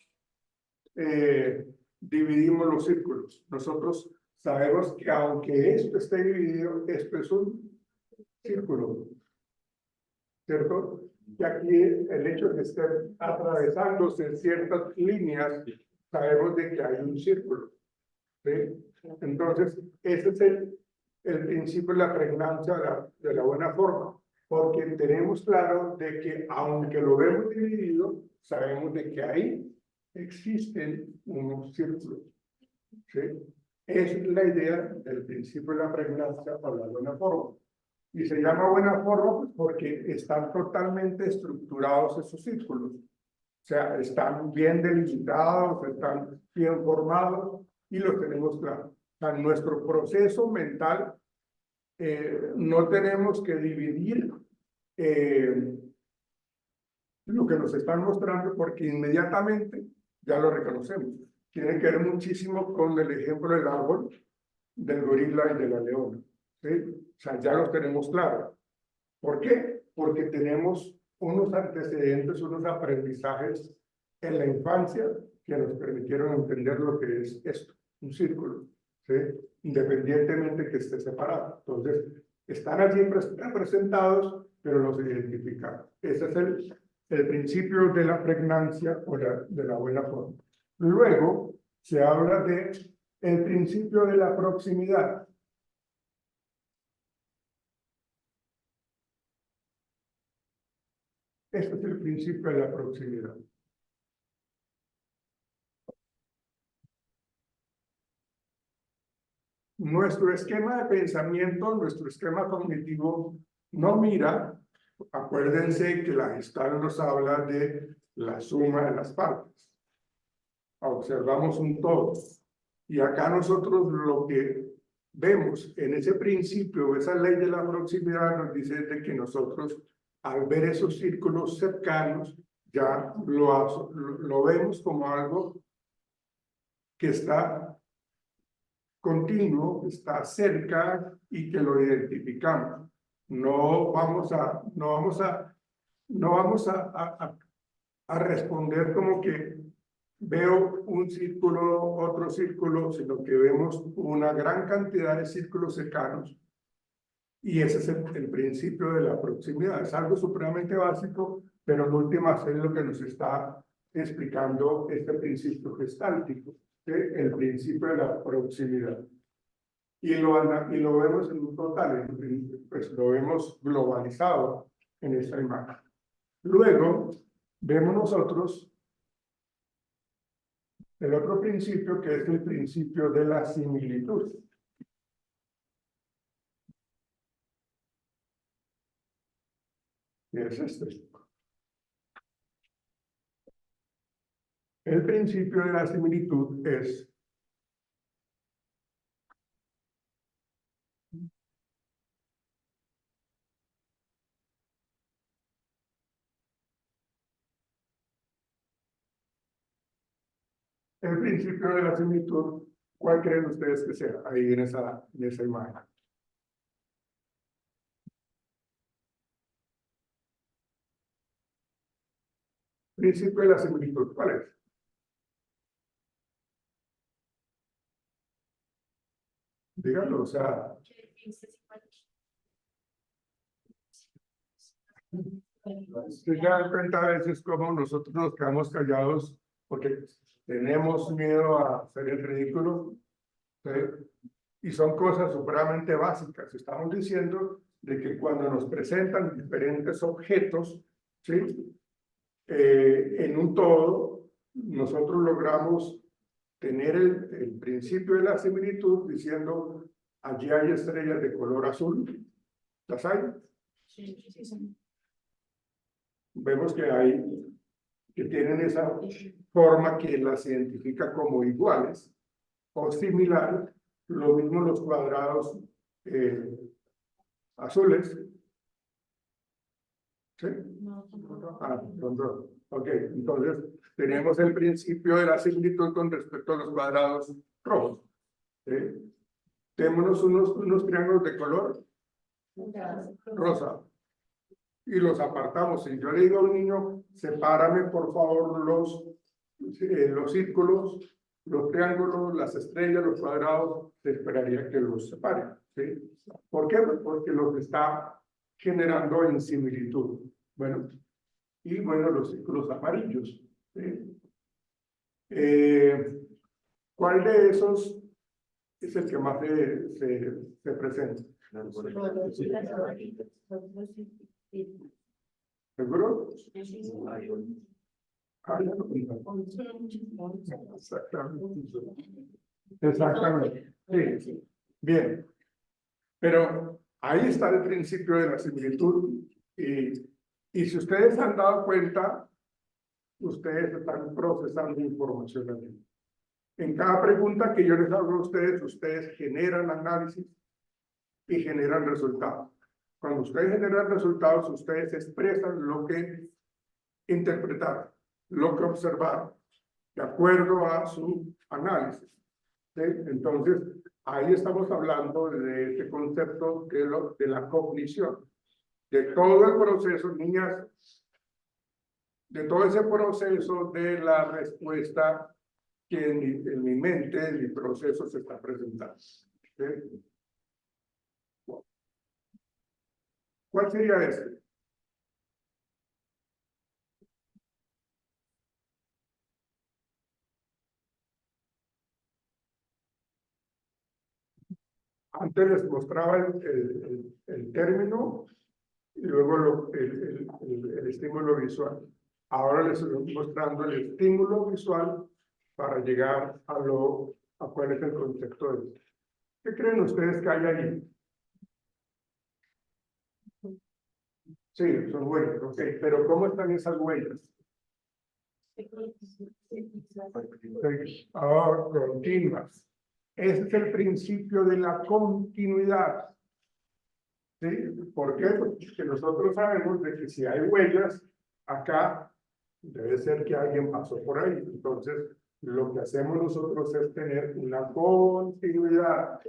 dividimos los círculos. Nosotros sabemos que aunque esto esté dividido, esto es un círculo, ¿cierto? Y aquí el hecho de estar atravesándose ciertas líneas, sabemos de que hay un círculo, ¿sí? Entonces, ese es el principio de la pregnancia de la buena forma, porque tenemos claro de que aunque lo vemos dividido, sabemos de que ahí existen unos círculos, ¿sí? Esa es la idea del principio de la pregnancia o la buena forma. Y se llama buena forma pues, porque están totalmente estructurados esos círculos. O sea, están bien delimitados, están bien formados y los tenemos claros. O sea, en nuestro proceso mental no tenemos que dividir lo que nos están mostrando porque inmediatamente ya lo reconocemos. Tiene que ver muchísimo con el ejemplo del árbol, del gorila y de la leona, ¿sí? O sea, ya los tenemos claros. ¿Por qué? Porque tenemos unos antecedentes, unos aprendizajes en la infancia que nos permitieron entender lo que es esto, un círculo, ¿sí? Independientemente que esté separado. Entonces, están allí representados, pero los identificamos. Ese es el principio de la pregnancia o de la buena forma. Luego, se habla de el principio de la proximidad. Este es el principio de la proximidad. Nuestro esquema de pensamiento, nuestro esquema cognitivo no mira, acuérdense que la Gestalt nos habla de la suma de las partes. Observamos un todo. Y acá nosotros lo que vemos en ese principio, esa ley de la proximidad nos dice de que nosotros al ver esos círculos cercanos ya lo vemos como algo que está continuo, que está cerca y que lo identificamos. No vamos a responder como que veo un círculo, otro círculo, sino que vemos una gran cantidad de círculos cercanos. Y ese es el principio de la proximidad. Es algo supremamente básico, pero en últimas es lo que nos está explicando este principio gestáltico, ¿sí? El principio de la proximidad. Y lo vemos en un total, pues lo vemos globalizado en esta imagen. Luego, vemos nosotros el otro principio, que es el principio de la similitud. Y es este. El principio de la similitud es el principio de la similitud. ¿Cuál creen ustedes que sea ahí en esa imagen? Principio de la similitud, ¿cuál es? Díganlo, o sea, se dan cuenta a veces como nosotros nos quedamos callados porque tenemos miedo a hacer el ridículo, ¿sí? Y son cosas supremamente básicas. Estamos diciendo de que cuando nos presentan diferentes objetos, ¿sí? En un todo, nosotros logramos tener el principio de la similitud diciendo, allí hay estrellas de color azul. ¿Las hay? Sí. Vemos que tienen esa forma que las identifica como iguales o similares. Lo mismo los cuadrados azules. ¿Sí? No, Ah, son dos. Ok, entonces tenemos el principio de la similitud con respecto a los cuadrados rojos. ¿Sí? Tenemos unos triángulos de color rosa y los apartamos. Si yo le digo a un niño, sepárame por favor los círculos, los triángulos, las estrellas, los cuadrados, se esperaría que los separe. ¿Sí? ¿Por qué? Pues porque los está generando en similitud. Bueno, y bueno, los círculos amarillos. ¿Sí? ¿Cuál de esos es el que más se presenta? ¿Seguro? Ah, ya lo vi. Exactamente. Exactamente. Sí. Bien. Pero ahí está el principio de la similitud. Y si ustedes se han dado cuenta, ustedes están procesando información allí. En cada pregunta que yo les hago a ustedes generan análisis y generan resultados. Cuando ustedes generan resultados, ustedes expresan lo que interpretaron, lo que observaron, de acuerdo a su análisis. ¿Sí? Entonces, ahí estamos hablando de este concepto de la cognición, de todo el proceso, niñas, de todo ese proceso de la respuesta que en mi mente, en mi proceso se está presentando. ¿Sí? ¿Cuál sería este? Antes les mostraba el término y luego el estímulo visual. Ahora les estoy mostrando el estímulo visual para llegar a cuál es el concepto de esto. ¿Qué creen ustedes que hay ahí? Sí, son huellas, ok, pero ¿cómo están esas huellas? Ahora, continuas. Ese es el principio de la continuidad. ¿Sí? ¿Por qué? Porque nosotros sabemos de que si hay huellas, acá debe ser que alguien pasó por ahí. Entonces, lo que hacemos nosotros es tener una continuidad,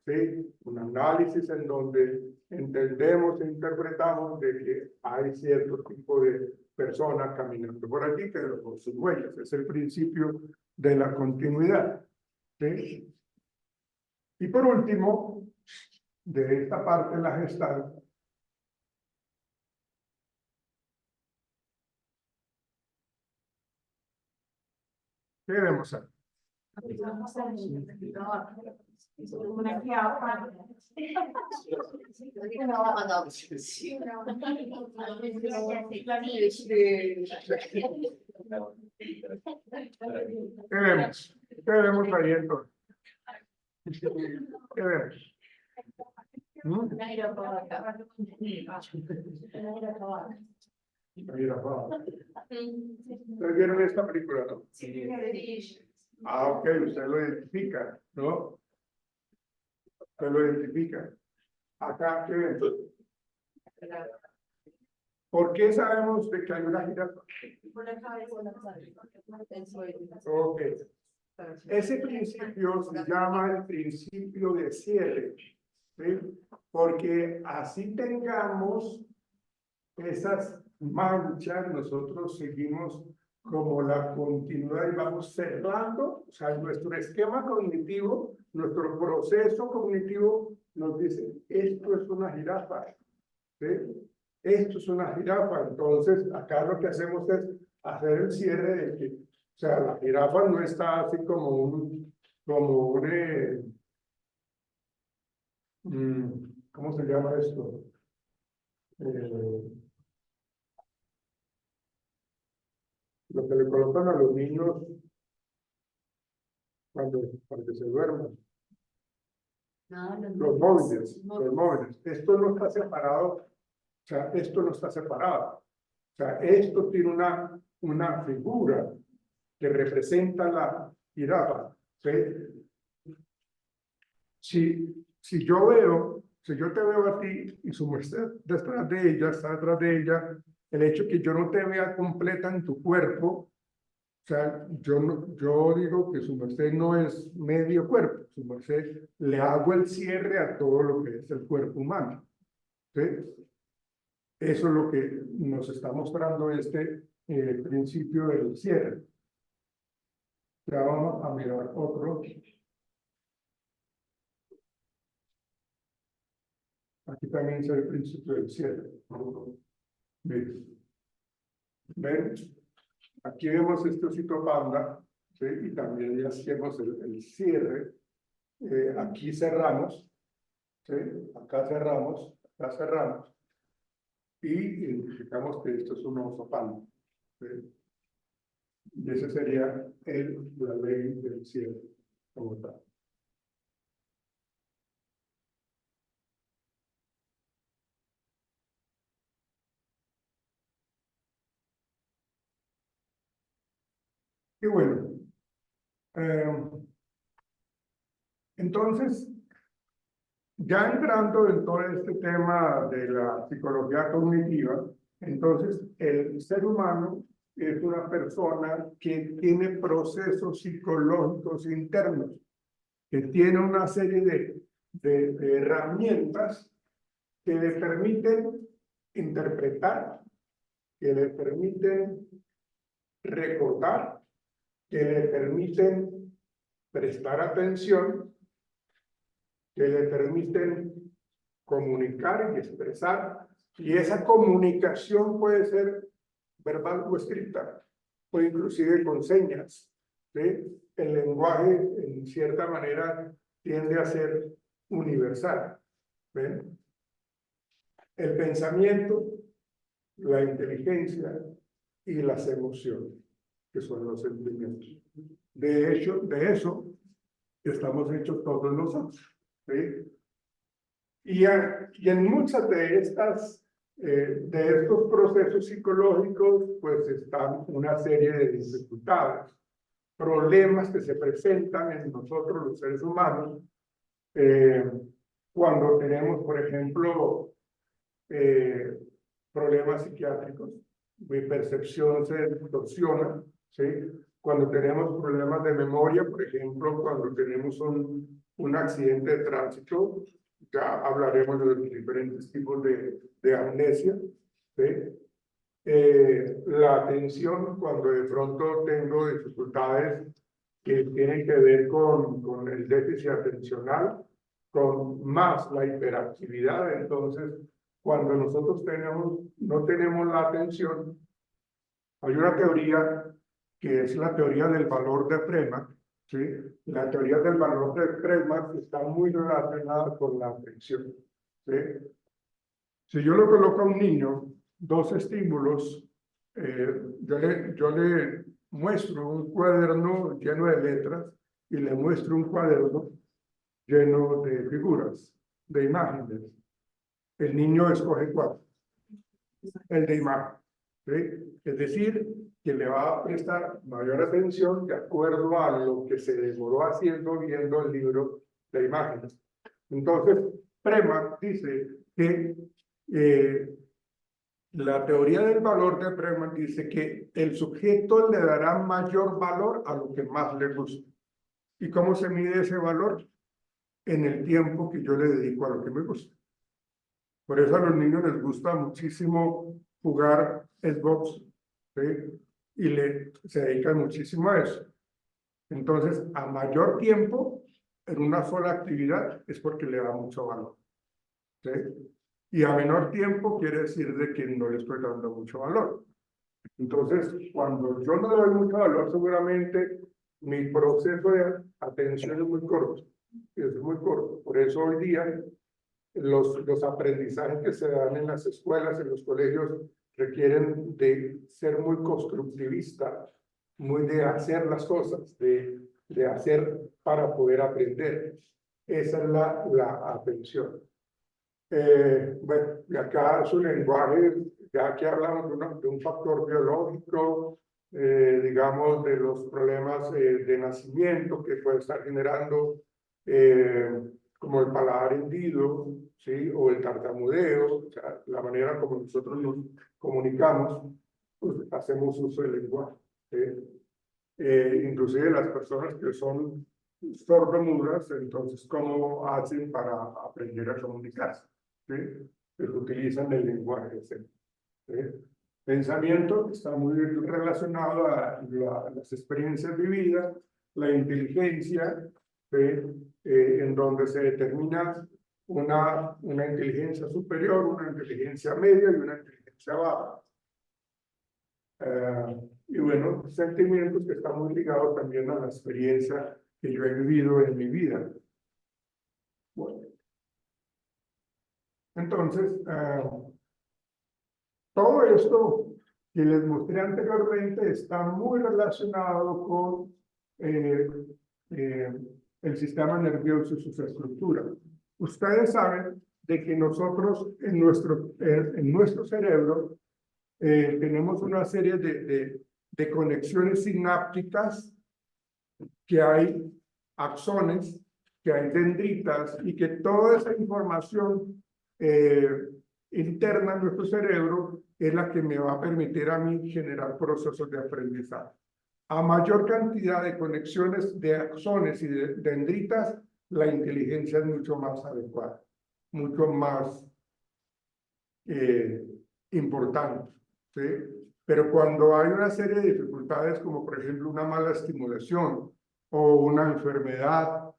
¿sí? Un análisis en donde entendemos e interpretamos de que hay cierto tipo de personas caminando por aquí que por sus huellas. Es el principio de la continuidad. ¿Sí? Y por último, de esta parte de la Gestalt, ¿qué debemos hacer? ¿Qué vemos? ¿Qué vemos ahí entonces? ¿Qué vemos? ¿Ustedes vieron esta película, no? Ah, ok, usted lo identifica, ¿no? Usted lo identifica. Acá, ¿qué ven? ¿Por qué sabemos de que hay una jirafa? Ok. Ese principio se llama el principio de cierre, ¿sí? Porque así tengamos esas manchas, nosotros seguimos como la continuidad y vamos cerrando, o sea, nuestro esquema cognitivo, nuestro proceso cognitivo nos dice, esto es una jirafa, ¿sí? Esto es una jirafa. Entonces, acá lo que hacemos es hacer el cierre de que, o sea, la jirafa no está así como un ¿cómo se llama esto? Lo que le colocan a los niños cuando se duermen. Los móviles. Esto no está separado, o sea, esto no está separado. O sea, esto tiene una figura que representa la jirafa. ¿Sí? Si yo te veo a ti y su merced detrás de ella, está detrás de ella, el hecho que yo no te vea completa en tu cuerpo, o sea, yo digo que su merced no es medio cuerpo, su merced le hago el cierre a todo lo que es el cuerpo humano. ¿Sí? Eso es lo que nos está mostrando este principio del cierre. Ya vamos a mirar otro. Aquí también es el principio del cierre. ¿Ven? Aquí vemos este osito panda, ¿sí? Y también ya hacemos el cierre. Aquí cerramos, ¿sí? Acá cerramos, acá cerramos. Y identificamos que esto es un oso panda, ¿sí? Y ese sería la ley del cierre como tal. Y bueno, entonces, ya entrando en todo este tema de la psicología cognitiva, entonces el ser humano es una persona que tiene procesos psicológicos internos, que tiene una serie de herramientas que le permiten interpretar, que le permiten recordar, que le permiten prestar atención, que le permiten comunicar y expresar, y esa comunicación puede ser verbal o escrita, o inclusive con señas, ¿sí? El lenguaje, en cierta manera, tiende a ser universal, ¿ven? El pensamiento, la inteligencia y las emociones, que son los sentimientos. De hecho, de eso estamos hechos todos nosotros, ¿sí? Y en muchas de estos procesos psicológicos, pues están una serie de dificultades, problemas que se presentan en nosotros los seres humanos, cuando tenemos, por ejemplo, problemas psiquiátricos, mi percepción se distorsiona, ¿sí? Cuando tenemos problemas de memoria, por ejemplo, cuando tenemos un accidente de tránsito, ya hablaremos de los diferentes tipos de amnesia, ¿sí? La atención, cuando de pronto tengo dificultades que tienen que ver con el déficit atencional, con más la hiperactividad. Entonces, cuando nosotros no tenemos la atención, hay una teoría que es la teoría del valor de Prema, ¿sí? La teoría del valor de Prema está muy relacionada con la atención, ¿sí? Si yo le coloco a un niño dos estímulos, yo le muestro un cuaderno lleno de letras y le muestro un cuaderno lleno de figuras, de imágenes. El niño escoge cuál, el de imagen, ¿sí? Es decir, que le va a prestar mayor atención de acuerdo a lo que se demoró haciendo viendo el libro de imágenes. Entonces, Prema dice que la teoría del valor de Prema dice que el sujeto le dará mayor valor a lo que más le gusta. ¿Y cómo se mide ese valor? En el tiempo que yo le dedico a lo que me gusta. Por eso a los niños les gusta muchísimo jugar Xbox, ¿sí? Y se dedican muchísimo a eso. Entonces, a mayor tiempo en una sola actividad es porque le da mucho valor, ¿sí? Y a menor tiempo quiere decir de que no le estoy dando mucho valor. Entonces, cuando yo no le doy mucho valor, seguramente mi proceso de atención es muy corto. Es muy corto. Por eso hoy día los aprendizajes que se dan en las escuelas, en los colegios, requieren de ser muy constructivista, muy de hacer las cosas, de hacer para poder aprender. Esa es la atención. Bueno, y acá su lenguaje, ya que hablamos de un factor biológico, digamos, de los problemas de nacimiento que puede estar generando, como el paladar hendido, ¿sí? O el tartamudeo, o sea, la manera como nosotros comunicamos, pues hacemos uso del lenguaje. Inclusive las personas que son sordomudas, entonces, ¿cómo hacen para aprender a comunicarse? ¿Sí? Pues utilizan el lenguaje. ¿Sí? Pensamiento está muy relacionado a las experiencias vividas, la inteligencia, en donde se determina una inteligencia superior, una inteligencia media y una inteligencia baja. Y bueno, sentimientos que están muy ligados también a la experiencia que yo he vivido en mi vida. Bueno. Entonces, todo esto que les mostré anteriormente está muy relacionado con el sistema nervioso y sus estructuras. Ustedes saben de que nosotros en nuestro cerebro tenemos una serie de conexiones sinápticas, que hay axones, que hay dendritas, y que toda esa información interna en nuestro cerebro es la que me va a permitir a mí generar procesos de aprendizaje. A mayor cantidad de conexiones de axones y de dendritas, la inteligencia es mucho más adecuada, mucho más importante. ¿Sí? Pero cuando hay una serie de dificultades, como por ejemplo una mala estimulación o una enfermedad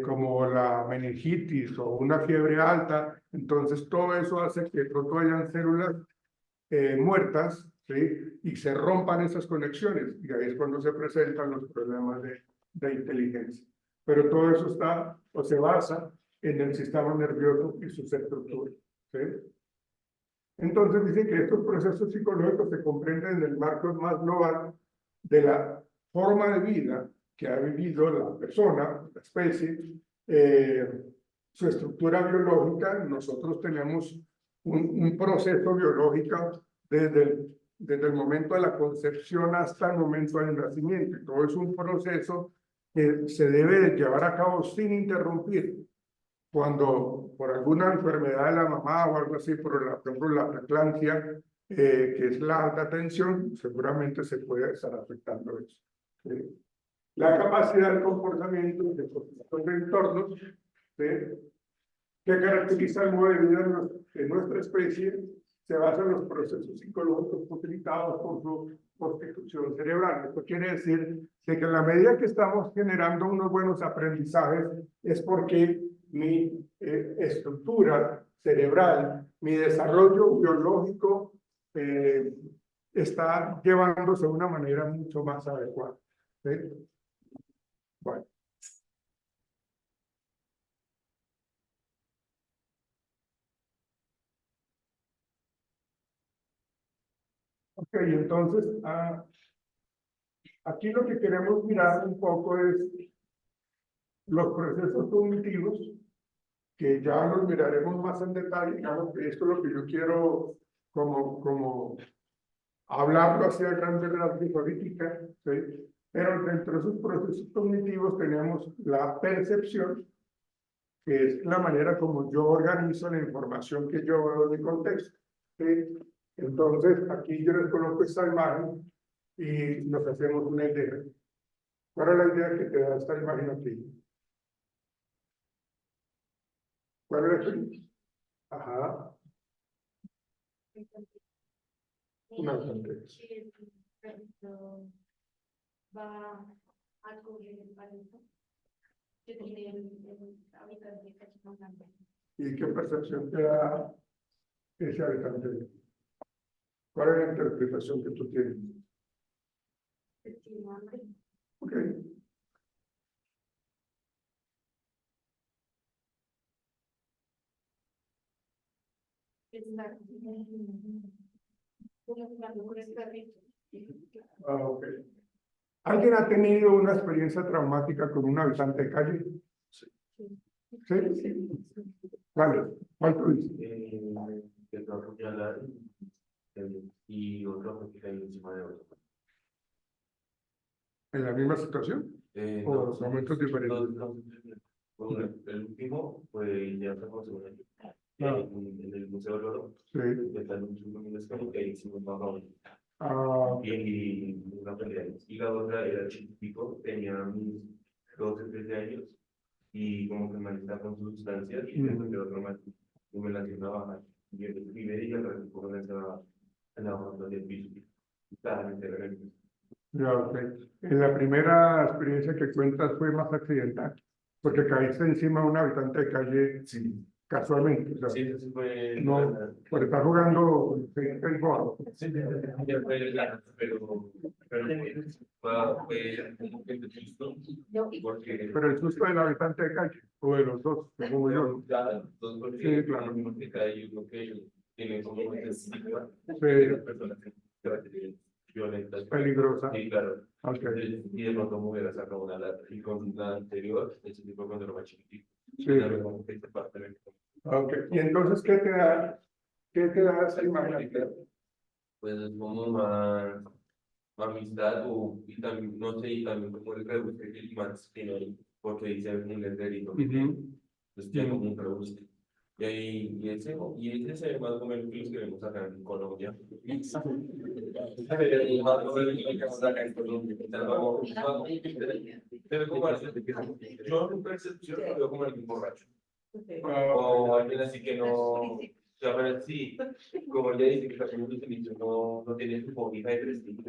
como la meningitis o una fiebre alta, entonces todo eso hace que pronto hayan células muertas, ¿sí? Y se rompan esas conexiones, y ahí es cuando se presentan los problemas de inteligencia. Pero todo eso está o se basa en el sistema nervioso y sus estructuras. ¿Sí? Entonces dice que estos procesos psicológicos se comprenden en el marco más global de la forma de vida que ha vivido la persona, la especie, su estructura biológica. Nosotros tenemos un proceso biológico desde el momento de la concepción hasta el momento del nacimiento. Y todo es un proceso que se debe de llevar a cabo sin interrumpir. Cuando por alguna enfermedad de la mamá o algo así, por ejemplo la preeclampsia, que es la alta tensión, seguramente se puede estar afectando eso. ¿Sí? La capacidad de comportamiento de los entornos, ¿sí?, que caracteriza el modo de vida de nuestra especie, se basa en los procesos psicológicos facilitados por su constitución cerebral. Esto quiere decir que en la medida que estamos generando unos buenos aprendizajes es porque mi estructura cerebral, mi desarrollo biológico está llevándose de una manera mucho más adecuada. ¿Sí? Bueno. Ok, entonces, aquí lo que queremos mirar un poco es los procesos cognitivos, que ya los miraremos más en detalle. Digamos que esto es lo que yo quiero como hablarlo así a grandes rasgos ahorita, ¿sí? Pero dentro de esos procesos cognitivos tenemos la percepción, que es la manera como yo organizo la información que yo veo en mi contexto, ¿sí? Entonces, aquí yo les coloco esta imagen y nos hacemos una idea. ¿Cuál es la idea que te da esta imagen aquí? ¿Cuál es el? Ajá. Una contexto. Va a coger el palito que tiene el habitante que está hablando. ¿Y qué percepción te da ese habitante? ¿Cuál es la interpretación que tú tienes? Ok. Ok. ¿Alguien ha tenido una experiencia traumática con un habitante de calle? Sí. ¿Sí? Vale. ¿Cuál tú dices? Que lo apuñalaron y otro fue que cayó encima de otro. ¿En la misma situación? ¿O momentos diferentes? El último fue ya otra cosa. en el Museo del Oro, Sí. están muchos números que hicimos marrón. Ah, Y una pelea. Y la otra era chiquitico, tenía mis 12, 13 años, y como que me alistaba con sustancias, y después de otro más, yo me la hacía una baja. Y yo escribí y al ratito me la en la hoja del piso. Claramente era el piso. ya, ok. En la primera experiencia que cuentas fue más accidental, porque caíste encima de un habitante de calle Sí. casualmente. O sea, Sí, eso fue. no, por estar jugando el gordo. Sí, ya fue pero fue como que de susto, porque Pero el susto del habitante de calle, o de los dos, según yo. ya, dos porque Sí, claro. uno que cae y uno que tiene como un estigma Sí. de las personas violentas. Peligrosa. Sí, claro. Ok. Y de pronto me hubiera sacado una lata. Y con la anterior, ese tipo cuando era más chiquitito. Sí. Como que esta parte me- Ok. Y entonces, qué te da esa imagen? Pues es como más amistad o y también, no sé, y también como el rebusque el más que no, porque dice un letrerito, pues ya como un rebusque. Y ahí, y ese se ve más o menos que los que vemos acá en Colombia. Pero más o menos lo que vemos acá en Colombia. O sea, se ve como yo en percepción lo veo como alguien borracho. O alguien así que no. O sea, pero sí, como ya dice que está con un servicio, no tiene su hobby de prestigio.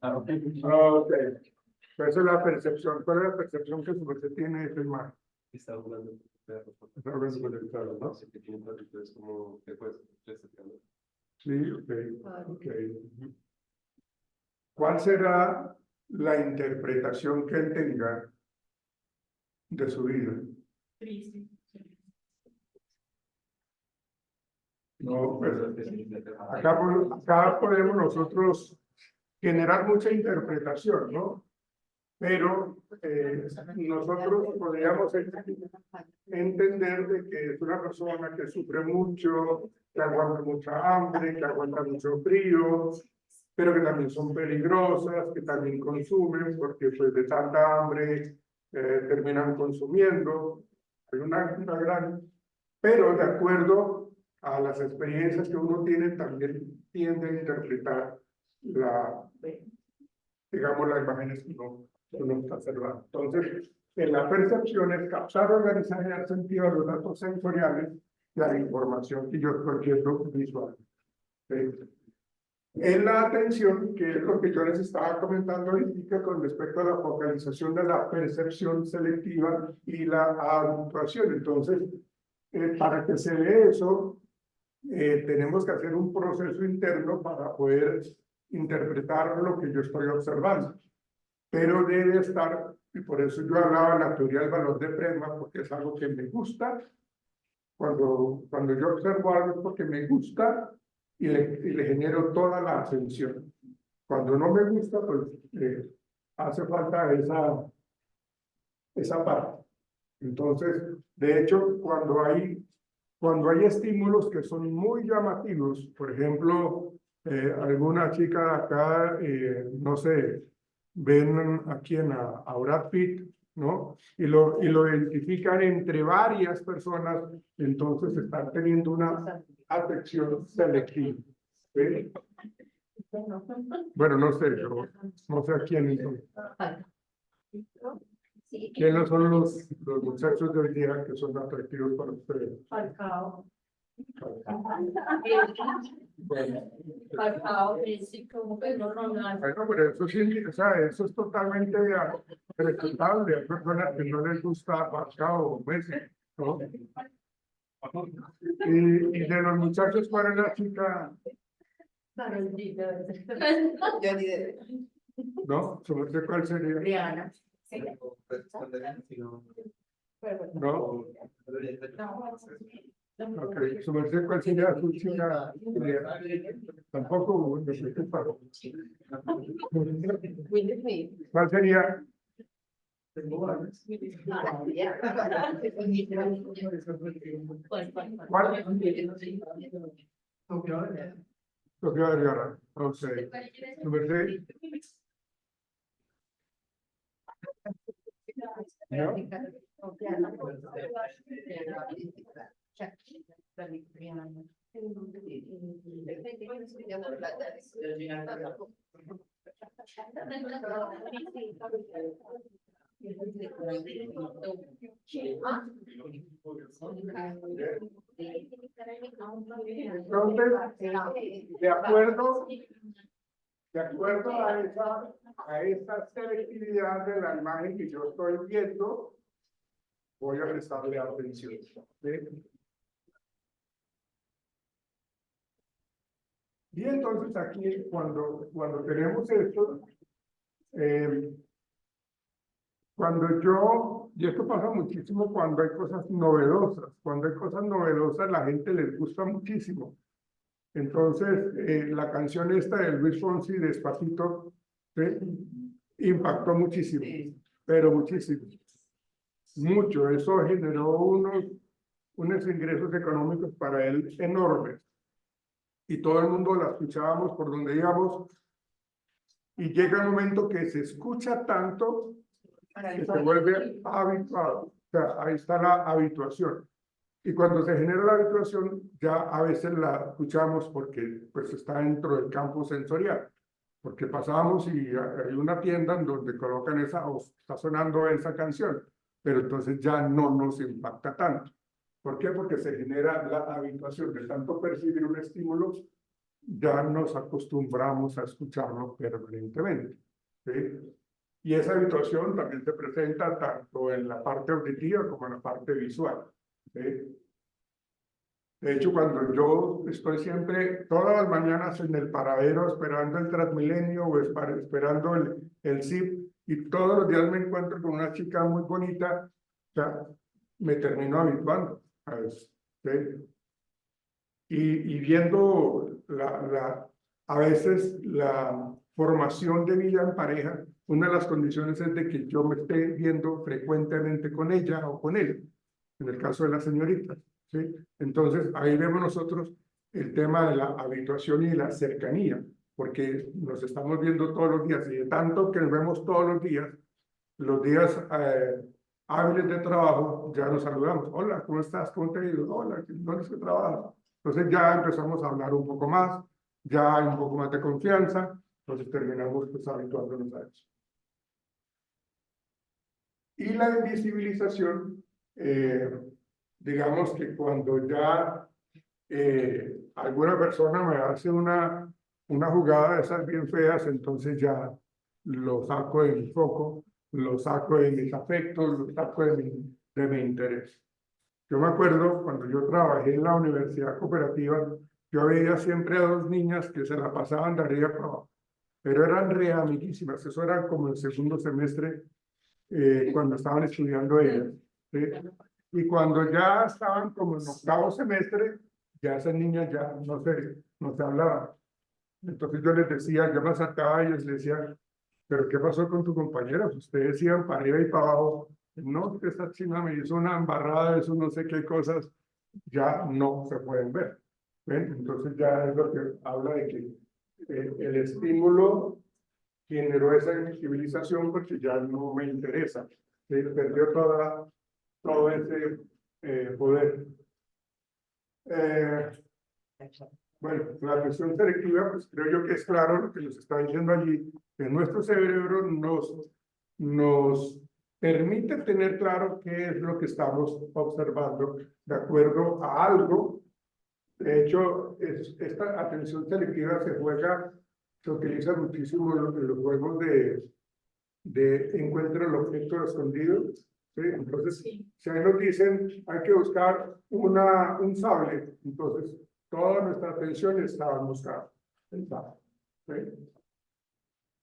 Ok. Pues esa es la percepción. ¿Cuál es la percepción que su merced tiene de esa imagen? Está jugando con perros. Está hablando con el perro, ¿no? Así que tiene perritos como que pues, Sí, ok. Ok. ¿Cuál será la interpretación que él tenga de su vida? Triste. No, pues acá podemos nosotros generar mucha interpretación, ¿no? Pero nosotros podríamos entender de que es una persona que sufre mucho, que aguanta mucha hambre, que aguanta mucho frío, pero que también son peligrosas, que también consumen, porque pues de tanta hambre terminan consumiendo. Hay una gran... Pero de acuerdo a las experiencias que uno tiene, también tiende a interpretar digamos, las imágenes que uno está observando. Entonces, en la percepción es captar, organizar y dar sentido a los datos sensoriales y a la información que yo estoy viendo visual. En la atención, que es lo que yo les estaba comentando ahorita con respecto a la focalización de la percepción selectiva y la habituación. Entonces, para que se dé eso, tenemos que hacer un proceso interno para poder interpretar lo que yo estoy observando. Pero debe estar, y por eso yo hablaba de la teoría del valor de Bregman, porque es algo que me gusta. Cuando yo observo algo es porque me gusta y le genero toda la atención. Cuando no me gusta, pues hace falta esa parte. Entonces, de hecho, cuando hay estímulos que son muy llamativos, por ejemplo, alguna chica de acá, no sé, ven aquí a Brad Pitt, ¿no? Y lo identifican entre varias personas, entonces están teniendo una atención selectiva. ¿Sí? Bueno, no sé, no sé a quién entonces. ¿Quiénes son los muchachos de hoy día que son atractivos para ustedes? Falcao. Bueno, Falcao, Messi, como Pedro Ronaldo. bueno, pero eso sí, o sea, eso es totalmente respetable. Hay personas que no les gusta Falcao o Messi, ¿no? Y de los muchachos, ¿cuál es la chica? Johnny Depp. ¿No? ¿Sobre cuál sería? Rihanna. ¿No? Ok, ¿sobre cuál sería su chica? Tampoco, no sé qué pasa. Will Smith. ¿Cuál sería? ¿Cuál? Sofía Vergara. Ok. ¿Su merced? ¿no? Entonces, de acuerdo a esa selectividad de la imagen que yo estoy viendo, voy a prestarle atención. ¿Sí? Y entonces aquí, cuando tenemos esto, y esto pasa muchísimo cuando hay cosas novedosas. Cuando hay cosas novedosas, la gente les gusta muchísimo. Entonces, la canción esta de Luis Fonsi, Despacito, ¿sí? Impactó muchísimo, pero muchísimo. Mucho. Eso generó unos ingresos económicos para él enormes. Y todo el mundo la escuchábamos por donde íbamos. Y llega el momento que se escucha tanto que se vuelve habituado. O sea, ahí está la habituación. Y cuando se genera la habituación, ya a veces la escuchamos porque pues está dentro del campo sensorial. Porque pasamos y hay una tienda en donde colocan o está sonando esa canción, pero entonces ya no nos impacta tanto. ¿Por qué? Porque se genera la habituación de tanto percibir un estímulo, ya nos acostumbramos a escucharlo permanentemente. ¿Sí? Y esa habituación también se presenta tanto en la parte auditiva como en la parte visual. ¿Sí? De hecho, cuando yo estoy siempre, todas las mañanas en el paradero esperando el Transmilenio o esperando el ZIP, y todos los días me encuentro con una chica muy bonita, o sea, me termino habituando a eso. ¿Sí? Y viendo a veces la formación de vida en pareja, una de las condiciones es de que yo me esté viendo frecuentemente con ella o con él, en el caso de la señorita. ¿Sí? Entonces, ahí vemos nosotros el tema de la habituación y la cercanía, porque nos estamos viendo todos los días, y de tanto que nos vemos todos los días hábiles de trabajo, ya nos saludamos. Hola, ¿cómo estás? ¿Cómo te ha ido? Hola, ¿dónde es que trabajas? Entonces ya empezamos a hablar un poco más, ya hay un poco más de confianza, entonces terminamos pues habituándonos a eso. Y la invisibilización, digamos que cuando ya alguna persona me hace una jugada de esas bien feas, entonces ya lo saco de mi foco, lo saco de mis afectos, lo saco de mi interés. Yo me acuerdo cuando yo trabajé en la universidad cooperativa, yo veía siempre a dos niñas que se la pasaban de arriba para abajo, pero eran re amiguísimas. Eso era como el segundo semestre cuando estaban estudiando ellas. ¿Sí? Y cuando ya estaban como en octavo semestre, ya esas niñas ya no se hablaban. Entonces yo les decía, yo me acercaba a ellos y les decía, ¿pero qué pasó con tu compañera? Ustedes iban para arriba y para abajo. No, que esta china me hizo una embarrada, eso no sé qué cosas, ya no se pueden ver. ¿Ven? Entonces ya es lo que habla de que el estímulo generó esa invisibilización porque ya no me interesa. Se perdió todo ese poder. Bueno, la atención selectiva, pues creo yo que es claro lo que nos está diciendo allí, que nuestro cerebro nos permite tener claro qué es lo que estamos observando de acuerdo a algo. De hecho, esta atención selectiva se utiliza muchísimo en los juegos de encuentro el objeto escondido. ¿Sí? Entonces, si ahí nos dicen, hay que buscar un sable, entonces toda nuestra atención está en buscar el sable. ¿Sí?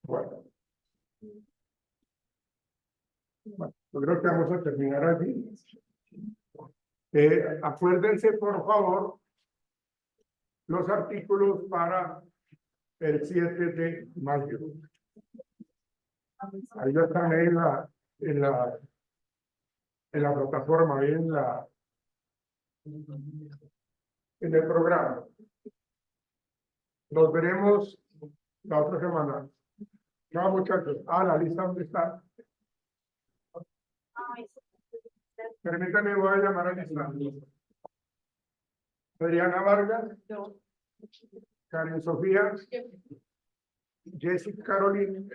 Bueno, yo creo que vamos a terminar aquí. Acuérdense, por favor, los artículos para el 7 de mayo. Ahí ya están ahí en la plataforma, ahí en el programa. Nos veremos la otra semana. Chao, muchachos. La lista, ¿dónde está? Permítame, voy a llamar a lista. Adriana Vargas, Yo. Karen Sofía, Jessica Caroline,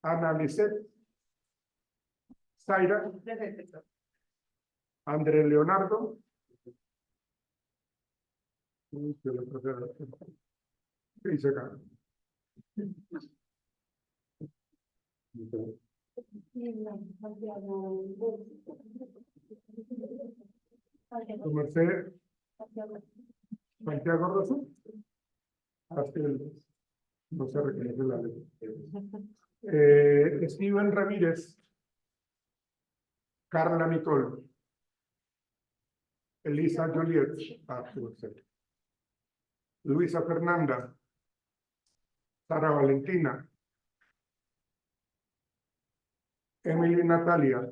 Ana Lisset, Zaira, Presente. Andrés Leonardo. ¿Qué dice acá? Su merced, Santiago Rosa. Hasta no se reconoce la ley. Steven Ramírez, Carla Nicole, Elisa Joliet, su merced. Luisa Fernanda, Sara Valentina, Emily Natalia,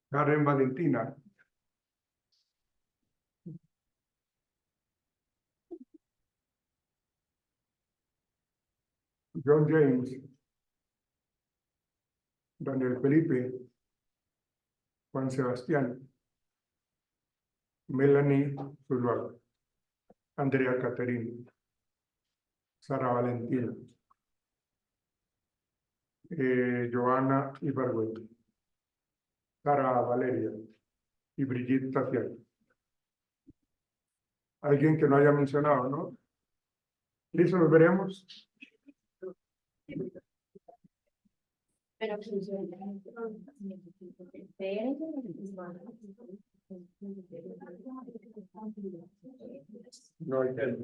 Karen Valentina, John James, Daniel Felipe, Juan Sebastián, Melanie Zuluaga, Andrea Caterina, Sara Valentina, Joana Ibargüengoitia, Sara Valeria y Brigitte Tatiana. Alguien que no haya mencionado, ¿no? Listo, nos veremos. Pero No hay que.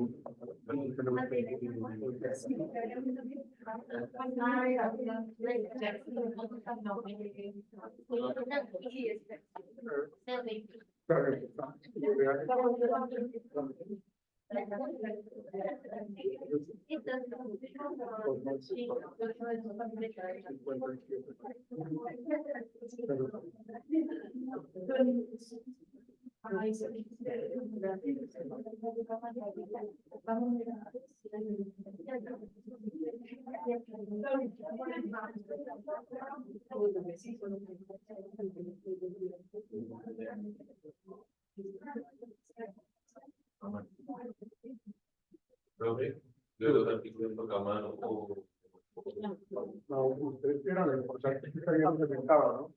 Profe, de los artículos toca mano o No, ustedes eran lo importante que se habían presentado, ¿no?